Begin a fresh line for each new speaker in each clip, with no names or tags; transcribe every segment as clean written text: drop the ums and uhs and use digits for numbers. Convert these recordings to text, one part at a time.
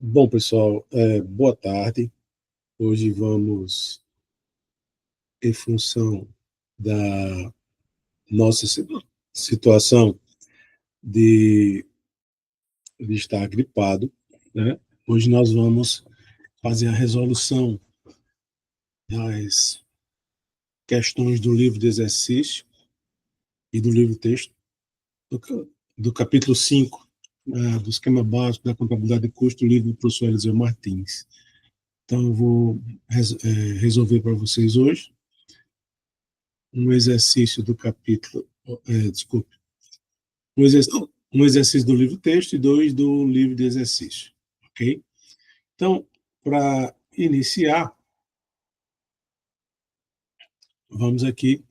Bom, pessoal, boa tarde. Hoje vamos, em função da nossa situação de estar gripado, né? Hoje nós vamos fazer a resolução das questões do livro de exercício e do livro texto, do capítulo 5, do esquema básico da contabilidade de custo, do livro do professor Eliseu Martins. Então, eu vou resolver para vocês hoje um exercício do capítulo, desculpe, um exercício do livro texto e dois do livro de exercício, ok? Então, para iniciar, vamos aqui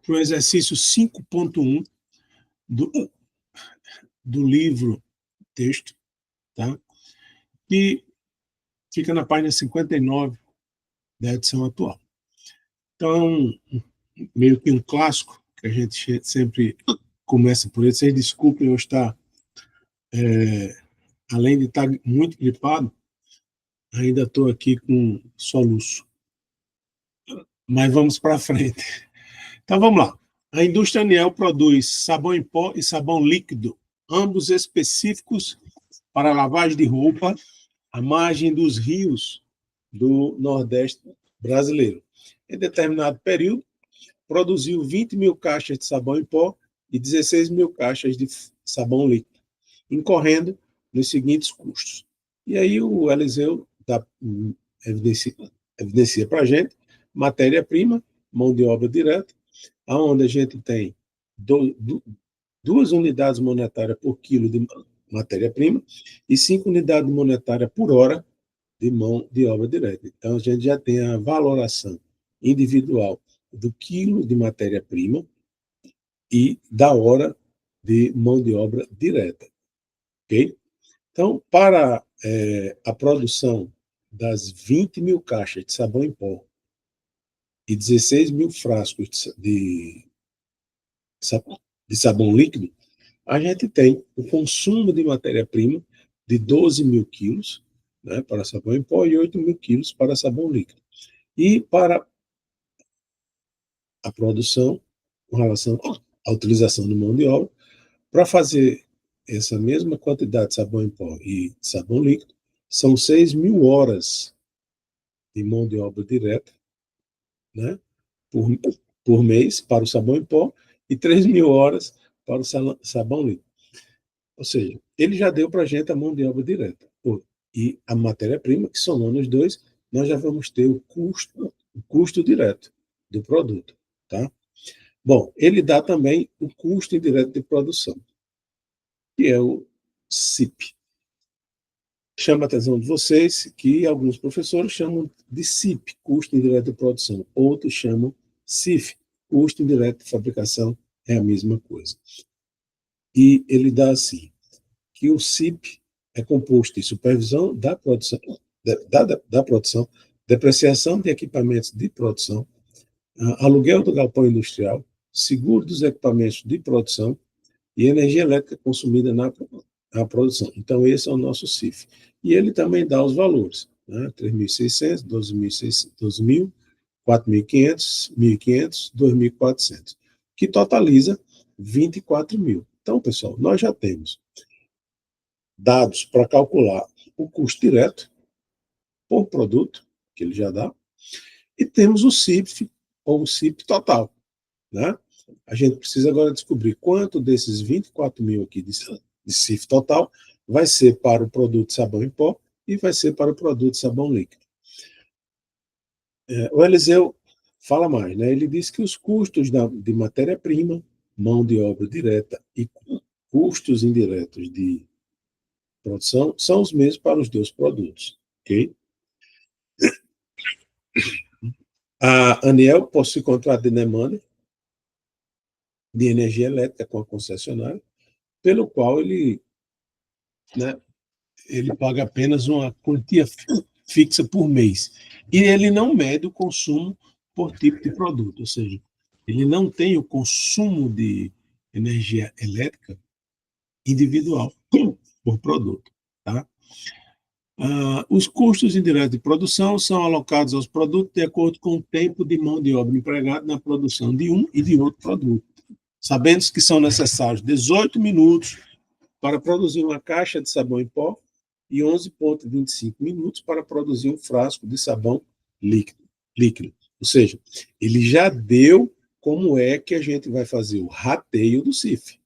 para o exercício 5.1 do livro texto, tá? Que fica na página 59 da edição atual. Então, meio que um clássico, que a gente sempre começa por ele. Vocês desculpem eu estar, além de estar muito gripado, ainda estou aqui com soluço. Mas vamos para frente. Então vamos lá. A indústria Aniel produz sabão em pó e sabão líquido, ambos específicos para lavagem de roupa à margem dos rios do Nordeste brasileiro. Em determinado período, produziu 20 mil caixas de sabão em pó e 16 mil caixas de sabão líquido, incorrendo nos seguintes custos. E aí o Eliseu evidencia para a gente matéria-prima, mão de obra direta, onde a gente tem 2 unidades monetárias por quilo de matéria-prima e 5 unidades monetárias por hora de mão de obra direta. Então, a gente já tem a valoração individual do quilo de matéria-prima e da hora de mão de obra direta. Ok? Então, para a produção das 20 mil caixas de sabão em pó e 16 mil frascos de sabão líquido, a gente tem o consumo de matéria-prima de 12 mil quilos, né, para sabão em pó e 8 mil quilos para sabão líquido. E para a produção, com relação à utilização de mão de obra, para fazer essa mesma quantidade de sabão em pó e sabão líquido, são 6 mil horas de mão de obra direta, né, por, por mês para o sabão em pó e 3 mil horas para o sabão líquido. Ou seja, ele já deu para a gente a mão de obra direta. E a matéria-prima, que somando os dois, nós já vamos ter o custo direto do produto. Tá? Bom, ele dá também o custo indireto de produção, que é o CIP. Chama a atenção de vocês que alguns professores chamam de CIP, custo indireto de produção. Outros chamam CIF, custo indireto de fabricação, é a mesma coisa. E ele dá assim, que o CIP é composto de supervisão da produção, da produção, depreciação de equipamentos de produção, aluguel do galpão industrial, seguro dos equipamentos de produção e energia elétrica consumida na produção. Então, esse é o nosso CIF. E ele também dá os valores, né? 3.600, 12.000, 4.500, 1.500, 2.400, que totaliza 24 mil. Então, pessoal, nós já temos dados para calcular o custo direto por produto, que ele já dá, e temos o CIF, ou o CIP total, né? A gente precisa agora descobrir quanto desses 24 mil aqui de CIF total vai ser para o produto sabão em pó e vai ser para o produto sabão líquido. O Eliseu fala mais, né? Ele diz que os custos de matéria-prima, mão de obra direta e custos indiretos de produção são os mesmos para os dois produtos, ok? A Aniel possui contrato de demanda de energia elétrica com a concessionária, pelo qual ele, né, ele paga apenas uma quantia fixa por mês. E ele não mede o consumo por tipo de produto, ou seja, ele não tem o consumo de energia elétrica individual por produto. Tá? Os custos indiretos de produção são alocados aos produtos de acordo com o tempo de mão de obra empregada na produção de um e de outro produto, sabendo que são necessários 18 minutos para produzir uma caixa de sabão em pó e 11,25 minutos para produzir um frasco de sabão líquido. Ou seja, ele já deu como é que a gente vai fazer o rateio do CIF.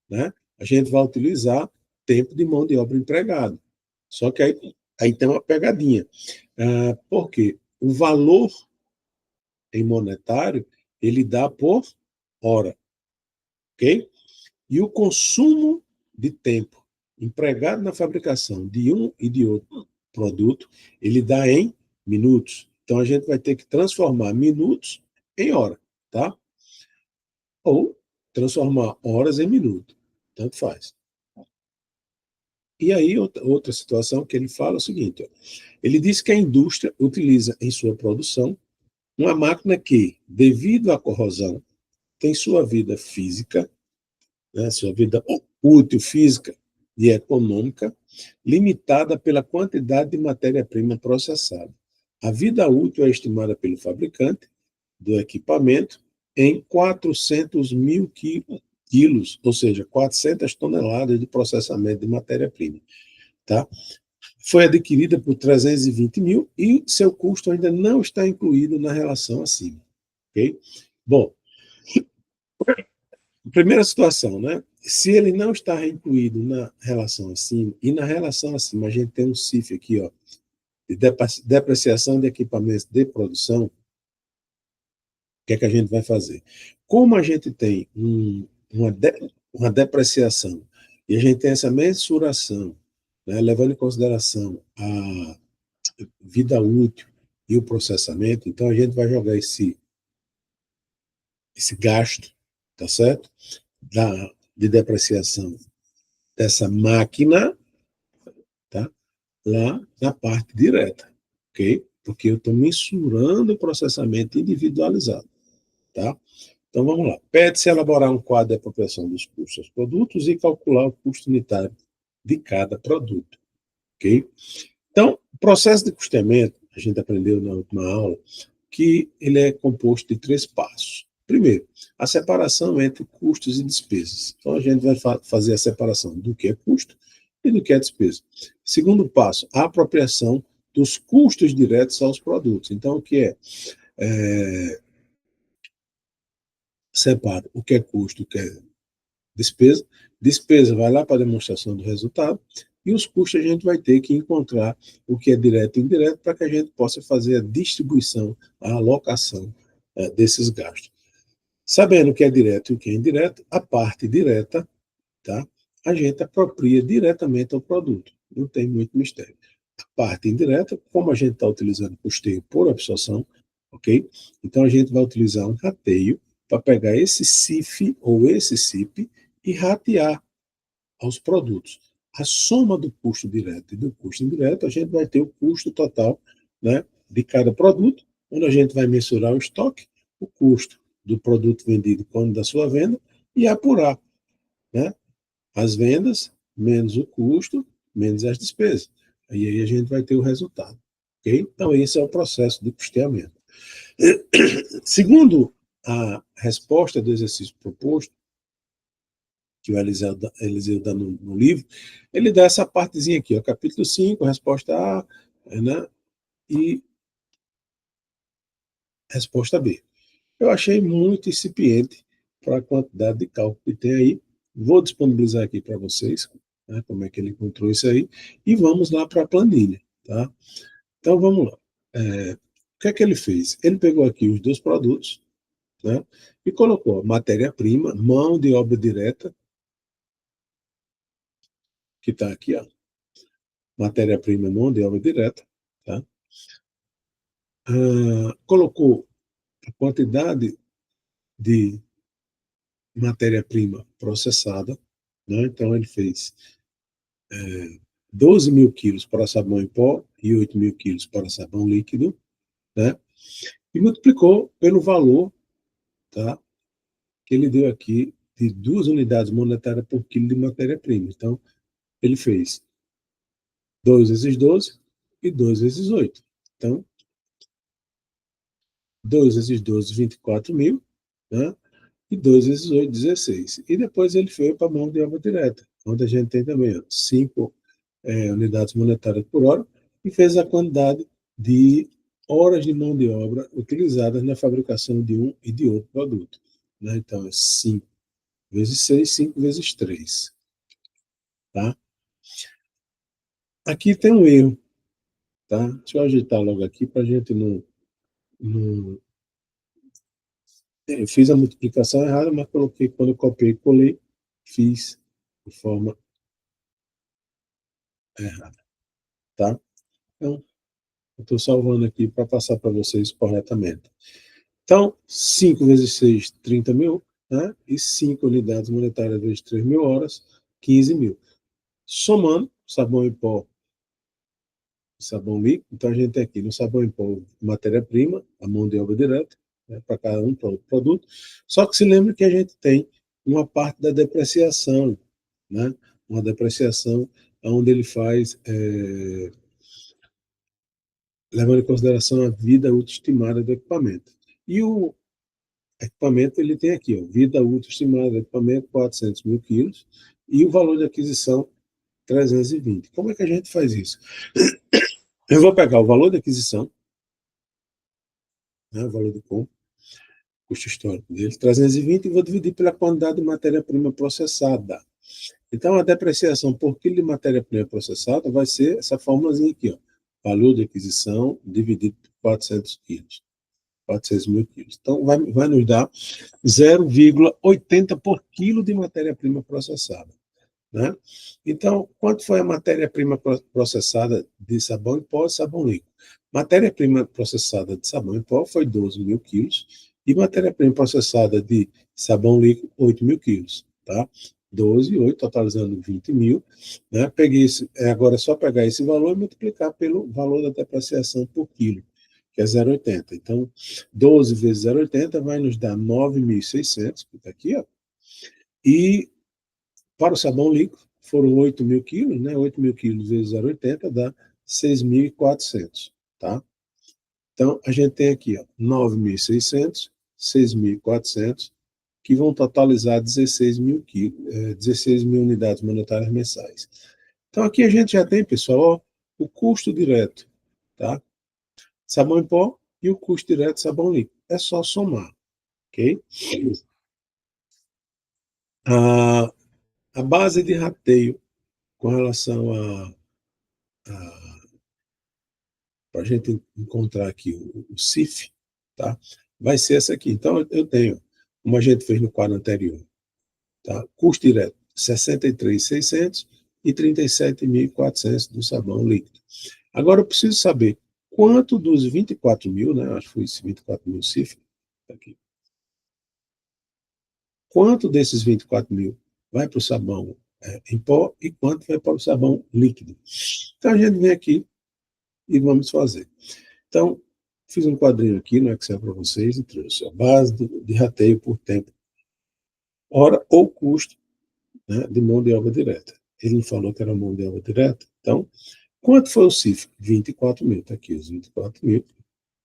Né? A gente vai utilizar tempo de mão de obra empregado. Só que aí tem uma pegadinha. Por quê? O valor em monetário, ele dá por hora. Ok? E o consumo de tempo empregado na fabricação de um e de outro produto, ele dá em minutos. Então, a gente vai ter que transformar minutos em hora, tá? Ou transformar horas em minutos. Tanto faz. E aí, outra situação que ele fala é o seguinte, ó, ele diz que a indústria utiliza em sua produção uma máquina que, devido à corrosão, tem sua vida física, né, sua vida útil física e econômica, limitada pela quantidade de matéria-prima processada. A vida útil é estimada pelo fabricante do equipamento em 400 mil quilos, ou seja, 400 toneladas de processamento de matéria-prima. Tá? Foi adquirida por 320 mil e seu custo ainda não está incluído na relação acima. Okay? Bom, primeira situação, né? Se ele não está incluído na relação acima, e na relação acima a gente tem um CIF aqui, ó, de depreciação de equipamentos de produção, o que é que a gente vai fazer? Como a gente tem uma depreciação e a gente tem essa mensuração, né, levando em consideração a vida útil e o processamento, então a gente vai jogar esse gasto, tá certo? De depreciação dessa máquina, tá? Lá na parte direta, ok? Porque eu estou mensurando o processamento individualizado, tá? Então vamos lá. Pede-se elaborar um quadro de apropriação dos custos dos produtos e calcular o custo unitário de cada produto, ok? Então, o processo de custeamento, a gente aprendeu na última aula, que ele é composto de 3 passos. Primeiro, a separação entre custos e despesas. Então, a gente vai fazer a separação do que é custo e do que é despesa. Segundo passo, a apropriação dos custos diretos aos produtos. Então, o que separa o que é custo, o que é despesa. Despesa vai lá para a demonstração do resultado, e os custos a gente vai ter que encontrar o que é direto e indireto para que a gente possa fazer a distribuição, a alocação desses gastos. Sabendo o que é direto e o que é indireto, a parte direta, tá? A gente apropria diretamente ao produto. Não tem muito mistério. A parte indireta, como a gente está utilizando custeio por absorção, ok? Então a gente vai utilizar um rateio para pegar esse CIF ou esse CIP e ratear aos produtos. A soma do custo direto e do custo indireto, a gente vai ter o custo total, né, de cada produto, onde a gente vai mensurar o estoque, o custo do produto vendido quando da sua venda e apurar, né, as vendas menos o custo, menos as despesas. E aí a gente vai ter o resultado. Ok? Então, esse é o processo de custeamento. Segundo a resposta do exercício proposto, que o Eliseu dá no livro, ele dá essa partezinha aqui, ó, capítulo 5, resposta A, né, e resposta B. Eu achei muito incipiente para a quantidade de cálculo que tem aí. Vou disponibilizar aqui para vocês, né, como é que ele encontrou isso aí, e vamos lá para a planilha. Tá? Então, vamos lá. O que é que ele fez? Ele pegou aqui os 2 produtos, né, e colocou matéria-prima, mão de obra direta, que está aqui, ó, matéria-prima, mão de obra direta, tá? Colocou a quantidade de matéria-prima processada, né? Então ele fez 12 mil quilos para sabão em pó e 8 mil quilos para sabão líquido, né? E multiplicou pelo valor, tá, que ele deu aqui de 2 unidades monetárias por quilo de matéria-prima. Então, ele fez 2 vezes 12 e 2 vezes 8. Então, 2 vezes 12, 24 mil, né? E 2 vezes 8, 16. E depois ele foi para a mão de obra direta, onde a gente tem também 5 unidades monetárias por hora, e fez a quantidade de horas de mão de obra utilizadas na fabricação de um e de outro produto. Né? Então, é 5 vezes 6, 5 vezes 3. Tá? Aqui tem um erro. Tá? Deixa eu ajeitar logo aqui para a gente não. Eu fiz a multiplicação errada, mas coloquei, quando eu copiei e colei, fiz de forma errada. Tá? Então, eu estou salvando aqui para passar para vocês corretamente. Então, 5 vezes 6, 30 mil, né? E 5 unidades monetárias vezes 3 mil horas, 15 mil. Somando sabão em pó e sabão líquido, então a gente tem aqui no sabão em pó matéria-prima, a mão de obra direta, né, para cada um produto. Só que se lembra que a gente tem uma parte da depreciação, né? Uma depreciação onde ele faz, levando em consideração a vida útil estimada do equipamento. E o equipamento, ele tem aqui, ó, vida útil estimada do equipamento, 400 mil quilos, e o valor de aquisição, 320. Como é que a gente faz isso? Eu vou pegar o valor de aquisição, né, o valor do compra, custo histórico dele, 320, e vou dividir pela quantidade de matéria-prima processada. Então, a depreciação por quilo de matéria-prima processada vai ser essa fórmulazinha aqui, ó, valor de aquisição dividido por 400 quilos. 400 mil quilos. Então, vai nos dar 0,80 por quilo de matéria-prima processada. Né? Então, quanto foi a matéria-prima processada de sabão em pó e sabão líquido? Matéria-prima processada de sabão em pó foi 12 mil quilos e matéria-prima processada de sabão líquido, 8 mil quilos. Tá? 12 e 8, totalizando 20 mil. Né? Peguei agora é só pegar esse valor e multiplicar pelo valor da depreciação por quilo, que é 0,80. Então, 12 vezes 0,80 vai nos dar 9.600, que está aqui, ó. E para o sabão líquido, foram 8 mil quilos, né? 8 mil quilos vezes 0,80 dá 6.400, tá? Então, a gente tem aqui, ó, 9.600, 6.400, que vão totalizar 16 mil, 16 mil unidades monetárias mensais. Então, aqui a gente já tem, pessoal, ó, o custo direto, tá? Sabão em pó e o custo direto de sabão líquido. É só somar, ok? A base de rateio com relação para a gente encontrar aqui o CIF, tá? Vai ser essa aqui. Então, eu tenho, como a gente fez no quadro anterior, tá? Custo direto, 63.600 e 37.400 do sabão líquido. Agora, eu preciso saber quanto dos 24 mil, né? Acho que foi esse 24 mil CIF, tá aqui. Quanto desses 24 mil vai para o sabão em pó e quanto vai para o sabão líquido. Então, a gente vem aqui e vamos fazer. Então, fiz um quadrinho aqui no Excel para vocês e trouxe a base de rateio por tempo, hora ou custo, né, de mão de obra direta. Ele não falou que era mão de obra direta. Então, quanto foi o CIF? 24 mil. Está aqui os 24 mil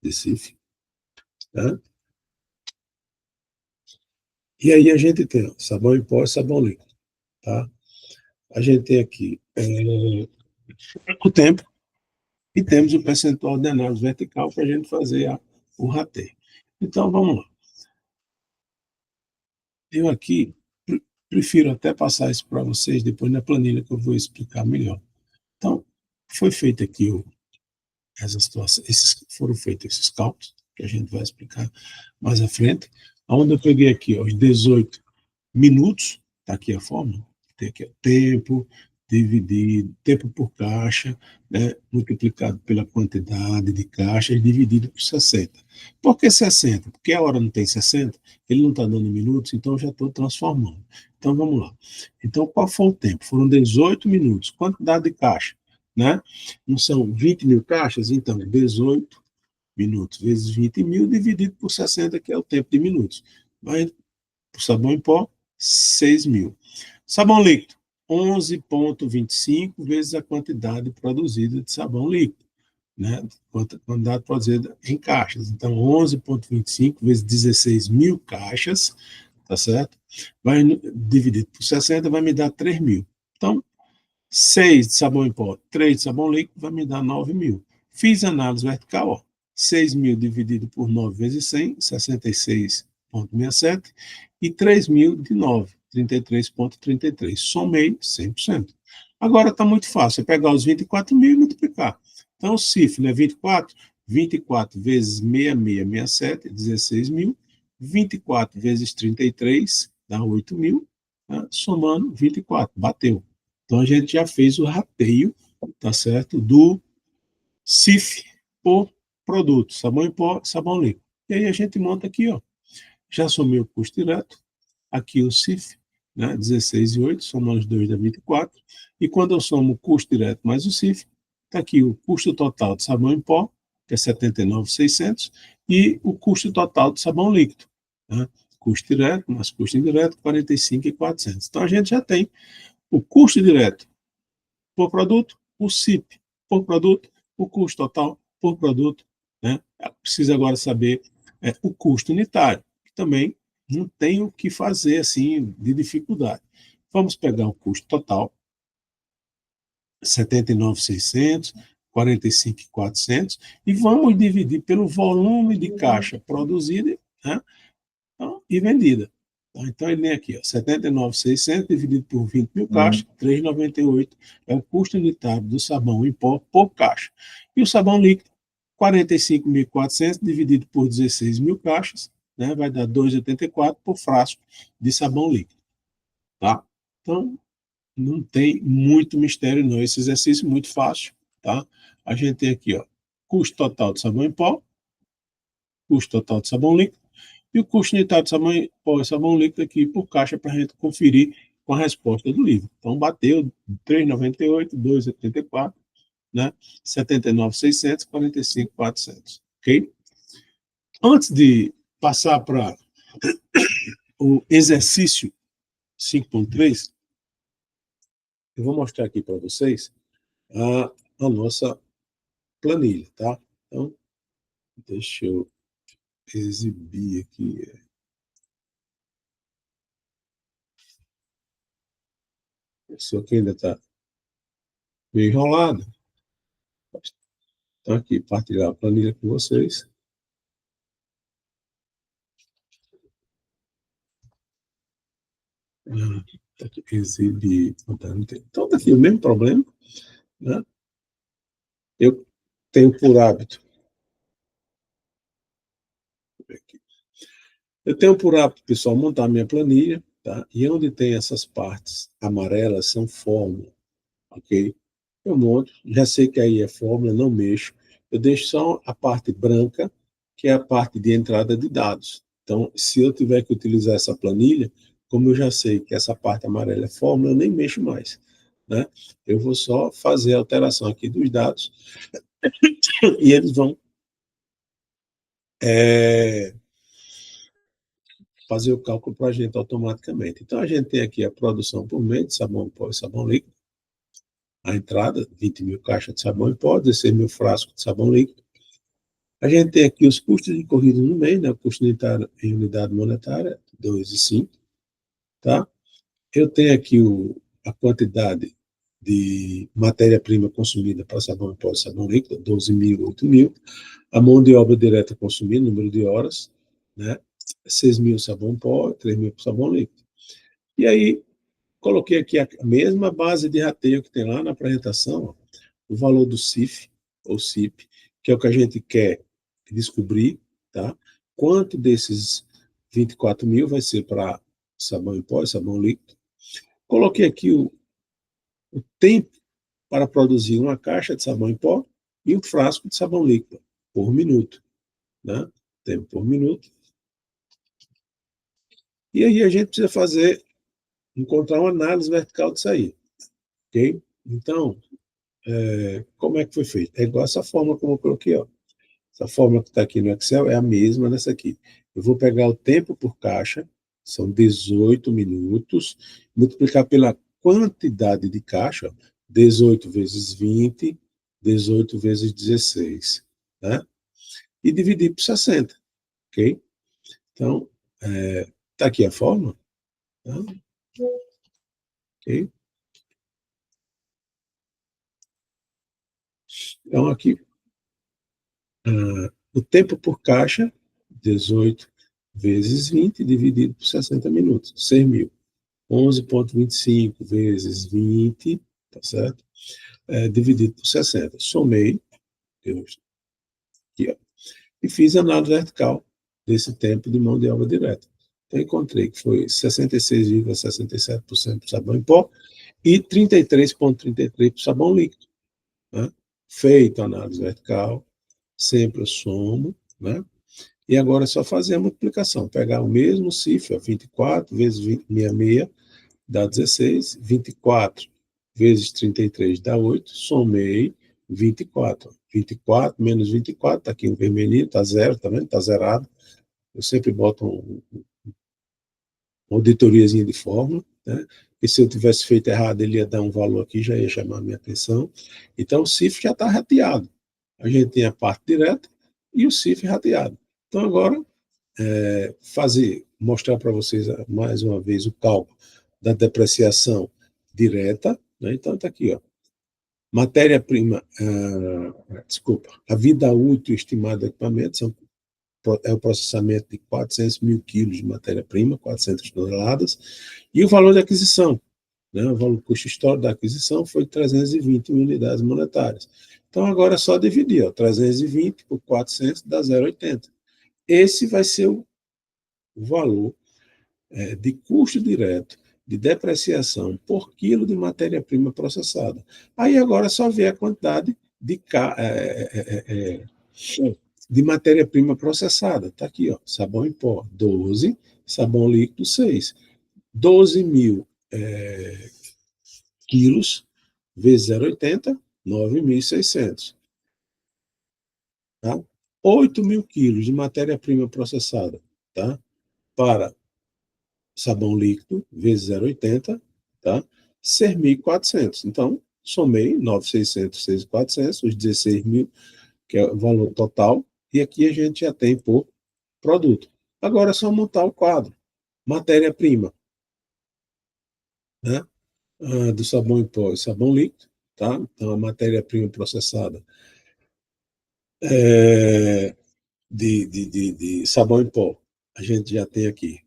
de CIF. Tá? E aí a gente tem ó, sabão em pó e sabão líquido. Tá? A gente tem aqui o tempo e temos o percentual de análise vertical para a gente fazer o rateio. Então, vamos lá. Eu aqui prefiro até passar isso para vocês depois na planilha que eu vou explicar melhor. Então, foi feito aqui essa situação, foram feitos esses cálculos, que a gente vai explicar mais à frente, onde eu peguei aqui ó, os 18 minutos, está aqui a fórmula, tem aqui o tempo dividido, tempo por caixa, né, multiplicado pela quantidade de caixas, dividido por 60. Por que 60? Porque a hora não tem 60, ele não está dando minutos, então eu já estou transformando. Então vamos lá. Então qual foi o tempo? Foram 18 minutos. Quantidade de caixa, né? Não são 20 mil caixas? Então 18 minutos vezes 20 mil dividido por 60, que é o tempo de minutos. Vai para o sabão em pó, 6 mil. Sabão líquido, 11,25 vezes a quantidade produzida de sabão líquido, né? Quantidade produzida em caixas. Então, 11,25 vezes 16 mil caixas, tá certo? Vai dividido por 60, vai me dar 3 mil. Então, 6 de sabão em pó, 3 de sabão líquido, vai me dar 9 mil. Fiz análise vertical, ó, 6 mil dividido por 9 vezes 100, 66,67, e 3 mil de 9, 33,33. Somei 100%. Agora está muito fácil, é pegar os 24 mil e multiplicar. Então, o CIF, né, 24 vezes 6667, 16 mil, 24 vezes 33, dá 8 mil, tá? Somando 24, bateu. Então, a gente já fez o rateio, tá certo, do CIF por produto, sabão em pó, sabão líquido. E aí a gente monta aqui, ó, já somei o custo direto, aqui o CIF, né, 16,8, somando os dois dá 24, e quando eu somo o custo direto mais o CIF, está aqui o custo total de sabão em pó, que é 79,600, e o custo total de sabão líquido, né, custo direto mais custo indireto, 45,400. Então, a gente já tem o custo direto por produto, o CIP por produto, o custo total por produto, né? Precisa agora saber o custo unitário, que também não tem o que fazer assim de dificuldade. Vamos pegar o custo total, 79,600, 45,400, e vamos dividir pelo volume de caixa produzida, né, e vendida. Então, ele vem aqui, ó, 79,600 dividido por 20 mil caixas, 3,98 é o custo unitário do sabão em pó por caixa. E o sabão líquido, 45.400 dividido por 16 mil caixas, né, vai dar 2,84 por frasco de sabão líquido. Tá? Então, não tem muito mistério, não. Esse exercício é muito fácil. Tá? A gente tem aqui, ó, custo total de sabão em pó, custo total de sabão líquido, e o custo unitário de sabão, pó e sabão líquido aqui por caixa para a gente conferir com a resposta do livro. Então, bateu 3,98, 2,84, né? 79,600, 45,400. Ok? Antes de passar para o exercício 5.3, eu vou mostrar aqui para vocês a nossa planilha, tá? Então, deixa eu exibir aqui. Isso aqui ainda está meio enrolado. Então, aqui, partilhar a planilha com vocês. Tá aqui, exibir. Então, tá aqui o mesmo problema, né? Eu tenho por hábito. Eu tenho por hábito, pessoal, montar minha planilha, tá? E onde tem essas partes amarelas são fórmula, ok? Eu monto, já sei que aí é fórmula, não mexo. Eu deixo só a parte branca, que é a parte de entrada de dados. Então, se eu tiver que utilizar essa planilha, como eu já sei que essa parte amarela é fórmula, eu nem mexo mais, né? Eu vou só fazer a alteração aqui dos dados e eles vão fazer o cálculo para a gente automaticamente. Então, a gente tem aqui a produção por mês de sabão em pó e sabão líquido, a entrada, 20 mil caixas de sabão em pó, 16 mil frascos de sabão líquido. A gente tem aqui os custos de corrida no mês, né? O custo unitário em unidade monetária, 2,5, tá? Eu tenho aqui a quantidade de matéria-prima consumida para sabão em pó e sabão líquido, 12 mil, 8 mil. A mão de obra direta consumida, número de horas, né? 6 mil sabão em pó, 3 mil sabão líquido. E aí, coloquei aqui a mesma base de rateio que tem lá na apresentação, ó, o valor do CIF, ou CIP, que é o que a gente quer descobrir, tá? Quanto desses 24 mil vai ser para sabão em pó e sabão líquido. Coloquei aqui o tempo para produzir uma caixa de sabão em pó e um frasco de sabão líquido por minuto, né? Tempo por minuto. E aí a gente precisa encontrar uma análise vertical disso aí, ok? Então, como é que foi feito? É igual essa fórmula como eu coloquei, ó. Essa fórmula que está aqui no Excel é a mesma dessa aqui. Eu vou pegar o tempo por caixa, são 18 minutos, multiplicar pela quantidade de caixa, 18 vezes 20, 18 vezes 16, né? E dividir por 60, ok? Então, tá aqui a fórmula, tá? Ok? Então, aqui, o tempo por caixa, 18 vezes 20, dividido por 60 minutos, 6.000. 11,25 vezes 20, tá certo? Dividido por 60. Somei, aqui, ó, e fiz a análise vertical desse tempo de mão de obra direta. Então, encontrei que foi 66,67% para sabão em pó e 33,33% para sabão líquido. Né? Feita a análise vertical, sempre eu somo, né? E agora é só fazer a multiplicação, pegar o mesmo CIF, 24 vezes 66, dá 16, 24 vezes 33 dá 8, somei 24. 24 menos 24, está aqui um vermelhinho, está zero, tá vendo? Está zerado. Eu sempre boto uma auditoriazinha de fórmula, né? E se eu tivesse feito errado, ele ia dar um valor aqui, já ia chamar a minha atenção. Então, o CIF já está rateado. A gente tem a parte direta e o CIF rateado. Então, agora, mostrar para vocês mais uma vez o cálculo da depreciação direta, né? Então, está aqui, ó. Matéria-prima, desculpa, a vida útil estimada do equipamento é o processamento de 400 mil quilos de matéria-prima, 400 toneladas, e o valor de aquisição, né? O valor custo histórico da aquisição foi 320 mil unidades monetárias. Então, agora é só dividir, ó, 320 por 400 dá 0,80. Esse vai ser o valor de custo direto de depreciação por quilo de matéria-prima processada. Aí agora é só ver a quantidade de matéria-prima processada. Está aqui, ó, sabão em pó, 12, sabão líquido, 6. 12 mil quilos vezes 0,80, 9.600. Tá? 8 mil quilos de matéria-prima processada, tá? Para sabão líquido, vezes 0,80, tá? 6.400. Então, somei 9.600, 6.400, os 16 mil, que é o valor total, e aqui a gente já tem por produto. Agora é só montar o quadro. Matéria-prima, né? Do sabão em pó e sabão líquido, tá? Então, a matéria-prima processada de sabão em pó, a gente já tem aqui.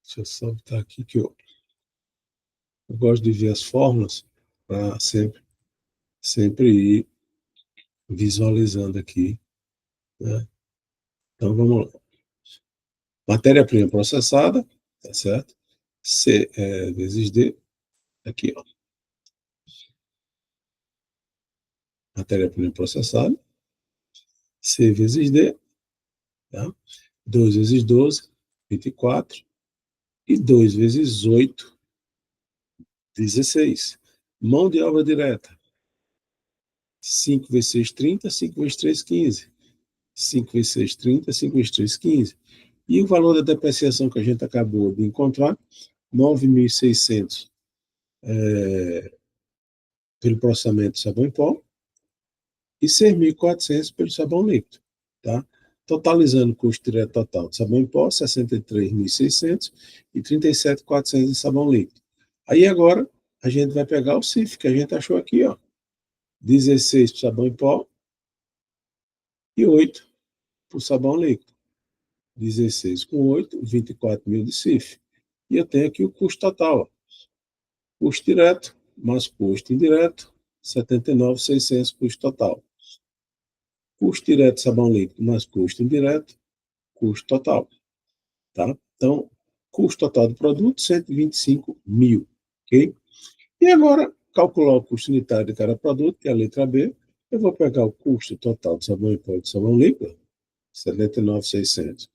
Deixa eu só botar aqui que eu gosto de ver as fórmulas para sempre ir visualizando aqui, né? Então, vamos lá. Matéria-prima processada, tá certo? C vezes D, aqui, ó. Matéria-prima processada, C vezes D, tá? 2 vezes 12, 24, e 2 vezes 8, 16. Mão de obra direta, 5 vezes 6, 30, 5 vezes 3, 15. 5 vezes 6, 30, 5 vezes 3, 15. E o valor da depreciação que a gente acabou de encontrar, 9.600 pelo processamento de sabão em pó e 6.400 pelo sabão líquido. Tá? Totalizando o custo direto total de sabão em pó, 63.600 e 37.400 de sabão líquido. Aí agora a gente vai pegar o CIF que a gente achou aqui, ó. 16 para sabão em pó e 8 para o sabão líquido. 16 com 8, 24 mil de CIF. E eu tenho aqui o custo total. Ó. Custo direto mais custo indireto, 79.600 custo total. Custo direto sabão líquido mais custo indireto, custo total. Tá? Então, custo total do produto, 125 mil. Ok? E agora, calcular o custo unitário de cada produto, que é a letra B. Eu vou pegar o custo total de sabão em pó e de sabão líquido, 79.600,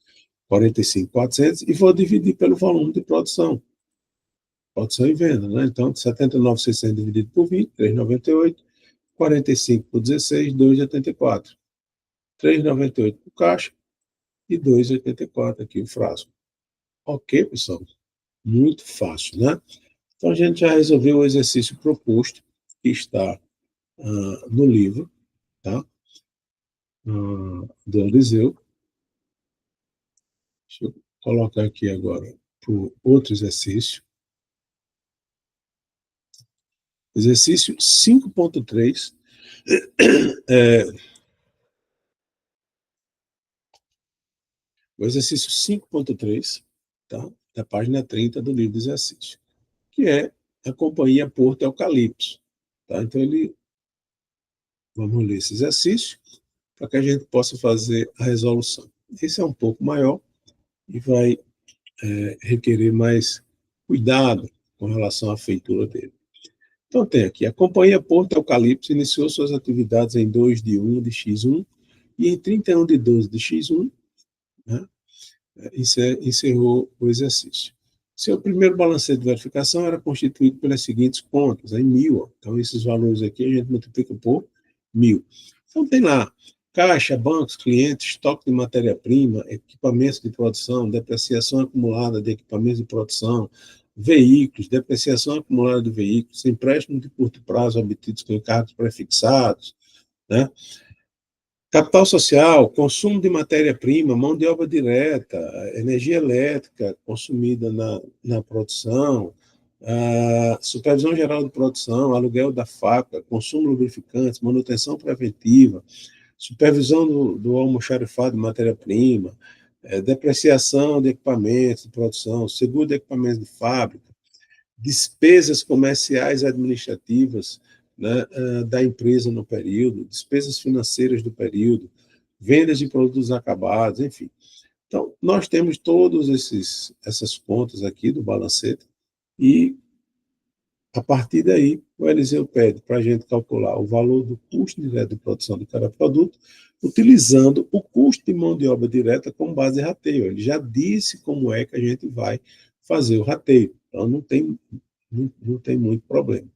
45.400, e vou dividir pelo volume de produção. Produção e venda, né? Então, 79.600 dividido por 20, 3,98. 45 por 16, 2,84. 3,98 por caixa e 2,84 aqui o frasco. Ok, pessoal? Muito fácil, né? Então, a gente já resolveu o exercício proposto, que está no livro, tá? Do Eliseu. Deixa eu colocar aqui agora para o outro exercício. Exercício 5.3. O exercício 5.3, tá? Da página 30 do livro de exercício, que é a companhia Porto Eucalipto. Tá? Então, vamos ler esse exercício para que a gente possa fazer a resolução. Esse é um pouco maior e vai requerer mais cuidado com relação à feitura dele. Então, tem aqui, a companhia Porto Eucalipto iniciou suas atividades em 2/1 de X1 e em 31/12 de X1, né, encerrou o exercício. Seu primeiro balancete de verificação era constituído pelas seguintes contas, em 1.000. Então, esses valores aqui a gente multiplica por 1.000. Então, tem lá caixa, bancos, clientes, estoque de matéria-prima, equipamentos de produção, depreciação acumulada de equipamentos de produção, veículos, depreciação acumulada de veículos, empréstimos de curto prazo obtidos com encargos prefixados, né? Capital social, consumo de matéria-prima, mão de obra direta, energia elétrica consumida na produção, supervisão geral de produção, aluguel da fábrica, consumo de lubrificantes, manutenção preventiva, supervisão do almoxarifado de matéria-prima, depreciação de equipamentos de produção, seguro de equipamentos de fábrica, despesas comerciais e administrativas, né, da empresa no período, despesas financeiras do período, vendas de produtos acabados, enfim. Então, nós temos todas essas contas aqui do balancete e, a partir daí, o Eliseu pede para a gente calcular o valor do custo direto de produção de cada produto, utilizando o custo de mão de obra direta como base de rateio. Ele já disse como é que a gente vai fazer o rateio. Então, não tem muito problema.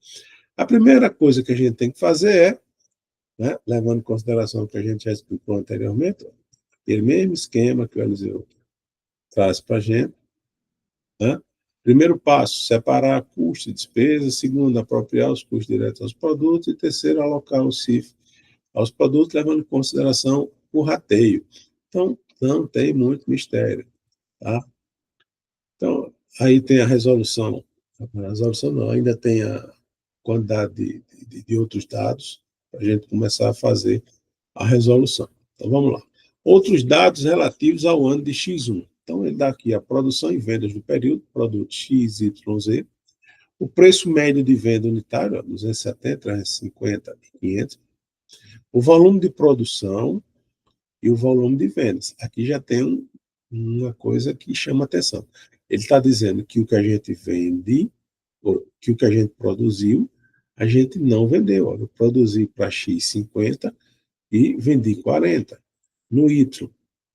A primeira coisa que a gente tem que fazer é, né, levando em consideração o que a gente já explicou anteriormente, aquele mesmo esquema que o Eliseu traz para a gente, né? Primeiro passo, separar custos e despesas. Segundo, apropriar os custos diretos aos produtos. E terceiro, alocar o CIF aos produtos, levando em consideração o rateio. Então, não tem muito mistério, tá? Então, aí tem a resolução. A resolução não, ainda tem a quantidade de outros dados para a gente começar a fazer a resolução. Então, vamos lá. Outros dados relativos ao ano de X1. Então, ele dá aqui a produção e vendas do período, produto X, Y, Z. O preço médio de venda unitário, 270, 350 e 500. O volume de produção e o volume de vendas. Aqui já tem uma coisa que chama atenção. Ele está dizendo que o que a gente vende, ou que o que a gente produziu, a gente não vendeu. Eu produzi para X 50 e vendi 40. No Y,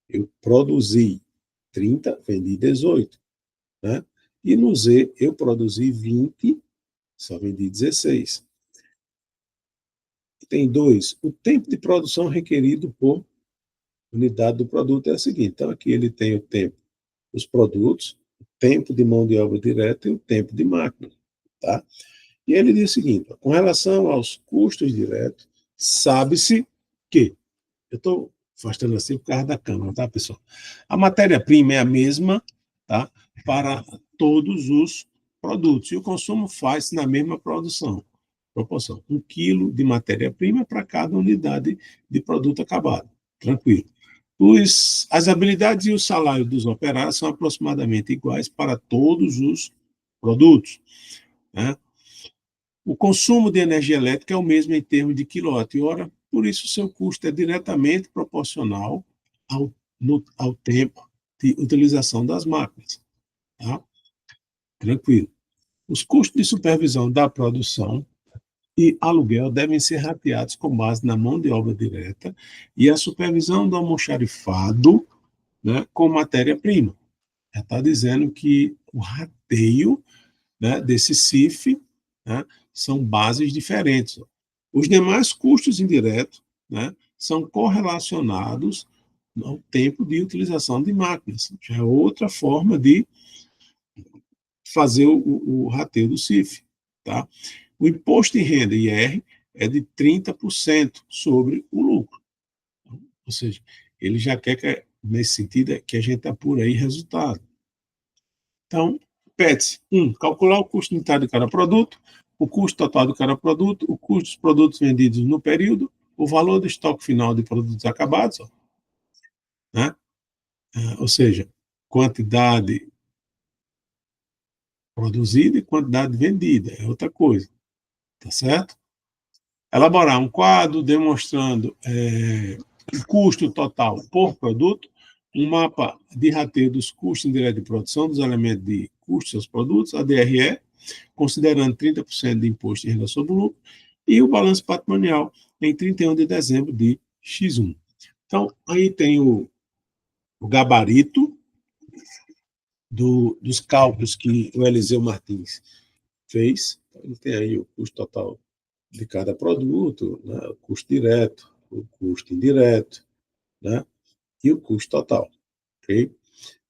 eu produzi 30, vendi 18. Né? E no Z, eu produzi 20, só vendi 16. Tem 2. O tempo de produção requerido por unidade do produto é o seguinte. Então, aqui ele tem o tempo dos produtos, o tempo de mão de obra direta e o tempo de máquina. Tá? E ele diz o seguinte, com relação aos custos diretos, sabe-se que, eu estou afastando assim por causa da câmera, tá, pessoal? A matéria-prima é a mesma, tá, para todos os produtos, e o consumo faz na mesma proporção. 1 quilo de matéria-prima para cada unidade de produto acabado. Tranquilo. As habilidades e o salário dos operários são aproximadamente iguais para todos os produtos. Né? O consumo de energia elétrica é o mesmo em termos de quilowatt-hora, por isso seu custo é diretamente proporcional ao tempo de utilização das máquinas. Tá? Tranquilo. Os custos de supervisão da produção e aluguel devem ser rateados com base na mão de obra direta e a supervisão do almoxarifado, né, com matéria-prima. Já está dizendo que o rateio, né, desse CIF, né, são bases diferentes. Os demais custos indiretos, né, são correlacionados ao tempo de utilização de máquinas. Já é outra forma de fazer o rateio do CIF. Tá? O imposto de renda, IR, é de 30% sobre o lucro. Ou seja, ele já quer que, nesse sentido, que a gente apure aí resultado. Então, pede-se, calcular o custo unitário de cada produto, o custo total de cada produto, o custo dos produtos vendidos no período, o valor do estoque final de produtos acabados, né? Ou seja, quantidade produzida e quantidade vendida, é outra coisa, tá certo? Elaborar um quadro demonstrando o custo total por produto, um mapa de rateio dos custos indiretos de produção dos elementos de custo dos produtos, a DRE, considerando 30% de imposto de renda sobre o lucro, e o balanço patrimonial em 31 de dezembro de X1. Então, aí tem o gabarito dos cálculos que o Eliseu Martins fez. Ele tem aí o custo total de cada produto, né, o custo direto, o custo indireto, né, e o custo total. Okay? Ou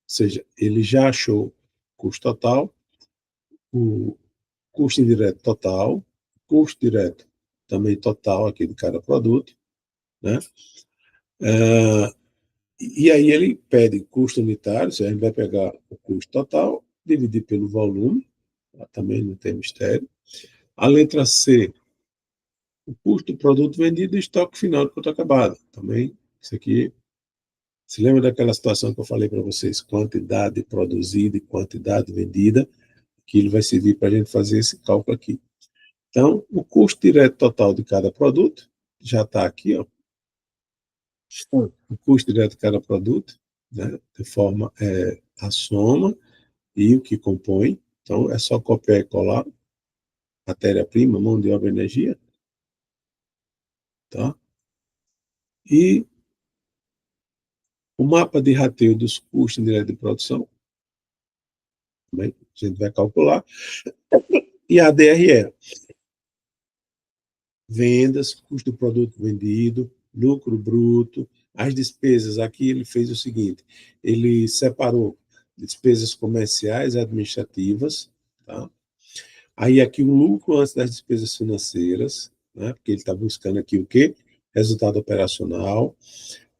seja, ele já achou o custo total, o custo indireto total, custo direto também total aqui de cada produto, né? E aí ele pede custo unitário, ou seja, a gente vai pegar o custo total, dividir pelo volume, também não tem mistério. A letra C, o custo do produto vendido e estoque final do produto acabado. Também, isso aqui, se lembra daquela situação que eu falei para vocês, quantidade produzida e quantidade vendida, que ele vai servir para a gente fazer esse cálculo aqui. Então, o custo direto total de cada produto, já está aqui, ó. O custo direto de cada produto, né, de forma a soma e o que compõe. Então, é só copiar e colar. Matéria-prima, mão de obra e energia. Tá? E o mapa de rateio dos custos indiretos de produção. Também a gente vai calcular. E a DRE. Vendas, custo do produto vendido, lucro bruto, as despesas. Aqui ele fez o seguinte, ele separou despesas comerciais e administrativas, tá? Aí aqui o lucro antes das despesas financeiras, né? Porque ele está buscando aqui o quê? Resultado operacional.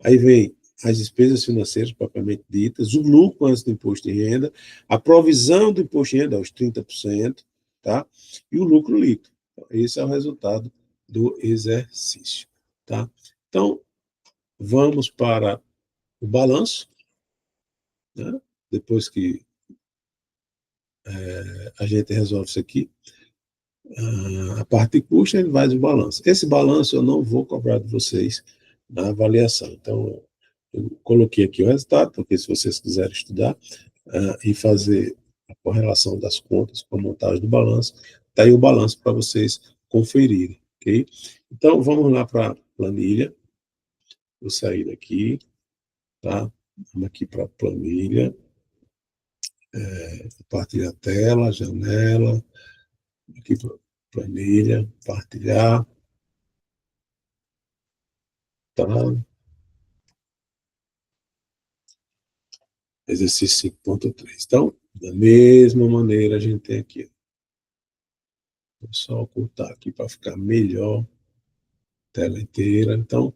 Aí vem as despesas financeiras propriamente ditas, o lucro antes do imposto de renda, a provisão do imposto de renda, os 30%, tá? E o lucro líquido. Esse é o resultado do exercício, tá? Então, vamos para o balanço, né? Depois que a gente resolve isso aqui, a parte de custo, ele faz o balanço. Esse balanço eu não vou cobrar de vocês na avaliação. Então, eu coloquei aqui o resultado, porque se vocês quiserem estudar e fazer a correlação das contas com a montagem do balanço, está aí o balanço para vocês conferirem, ok? Então, vamos lá para a planilha. Vou sair daqui, tá? Vamos aqui para a planilha. Compartilhar a tela, janela, aqui para planilha, partilhar, tá? Exercício 5.3. Então, da mesma maneira, a gente tem aqui. Vou só ocultar aqui para ficar melhor. Tela inteira. Então,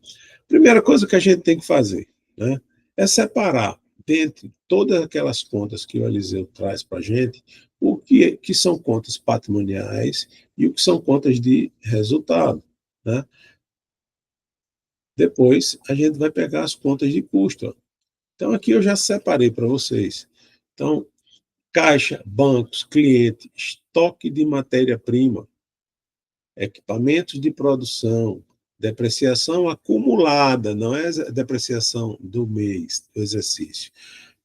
primeira coisa que a gente tem que fazer, né, é separar dentre todas aquelas contas que o Eliseu traz para a gente, o que são contas patrimoniais e o que são contas de resultado, né? Depois, a gente vai pegar as contas de custo. Então, aqui eu já separei para vocês. Então, caixa, bancos, cliente, estoque de matéria-prima, equipamentos de produção, depreciação acumulada, não é depreciação do mês, do exercício.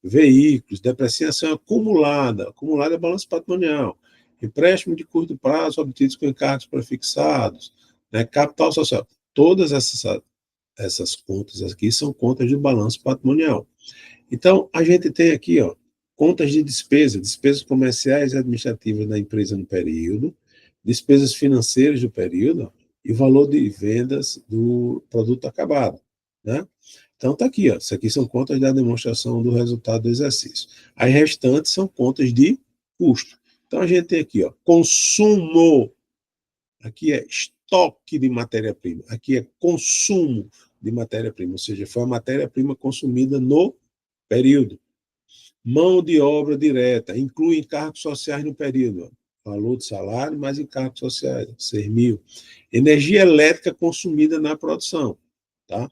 Veículos, depreciação acumulada, acumulada é balanço patrimonial. Empréstimo de curto prazo obtidos com encargos prefixados, né, capital social. Todas essas contas aqui são contas de balanço patrimonial. Então, a gente tem aqui, ó, contas de despesa, despesas comerciais e administrativas da empresa no período, despesas financeiras do período e o valor de vendas do produto acabado, né? Então, está aqui, ó. Isso aqui são contas da demonstração do resultado do exercício. As restantes são contas de custo. Então, a gente tem aqui, ó, consumo. Aqui é estoque de matéria-prima. Aqui é consumo de matéria-prima, ou seja, foi a matéria-prima consumida no período. Mão de obra direta, inclui encargos sociais no período. Valor de salário mais encargos sociais, 6.000. Energia elétrica consumida na produção. Tá?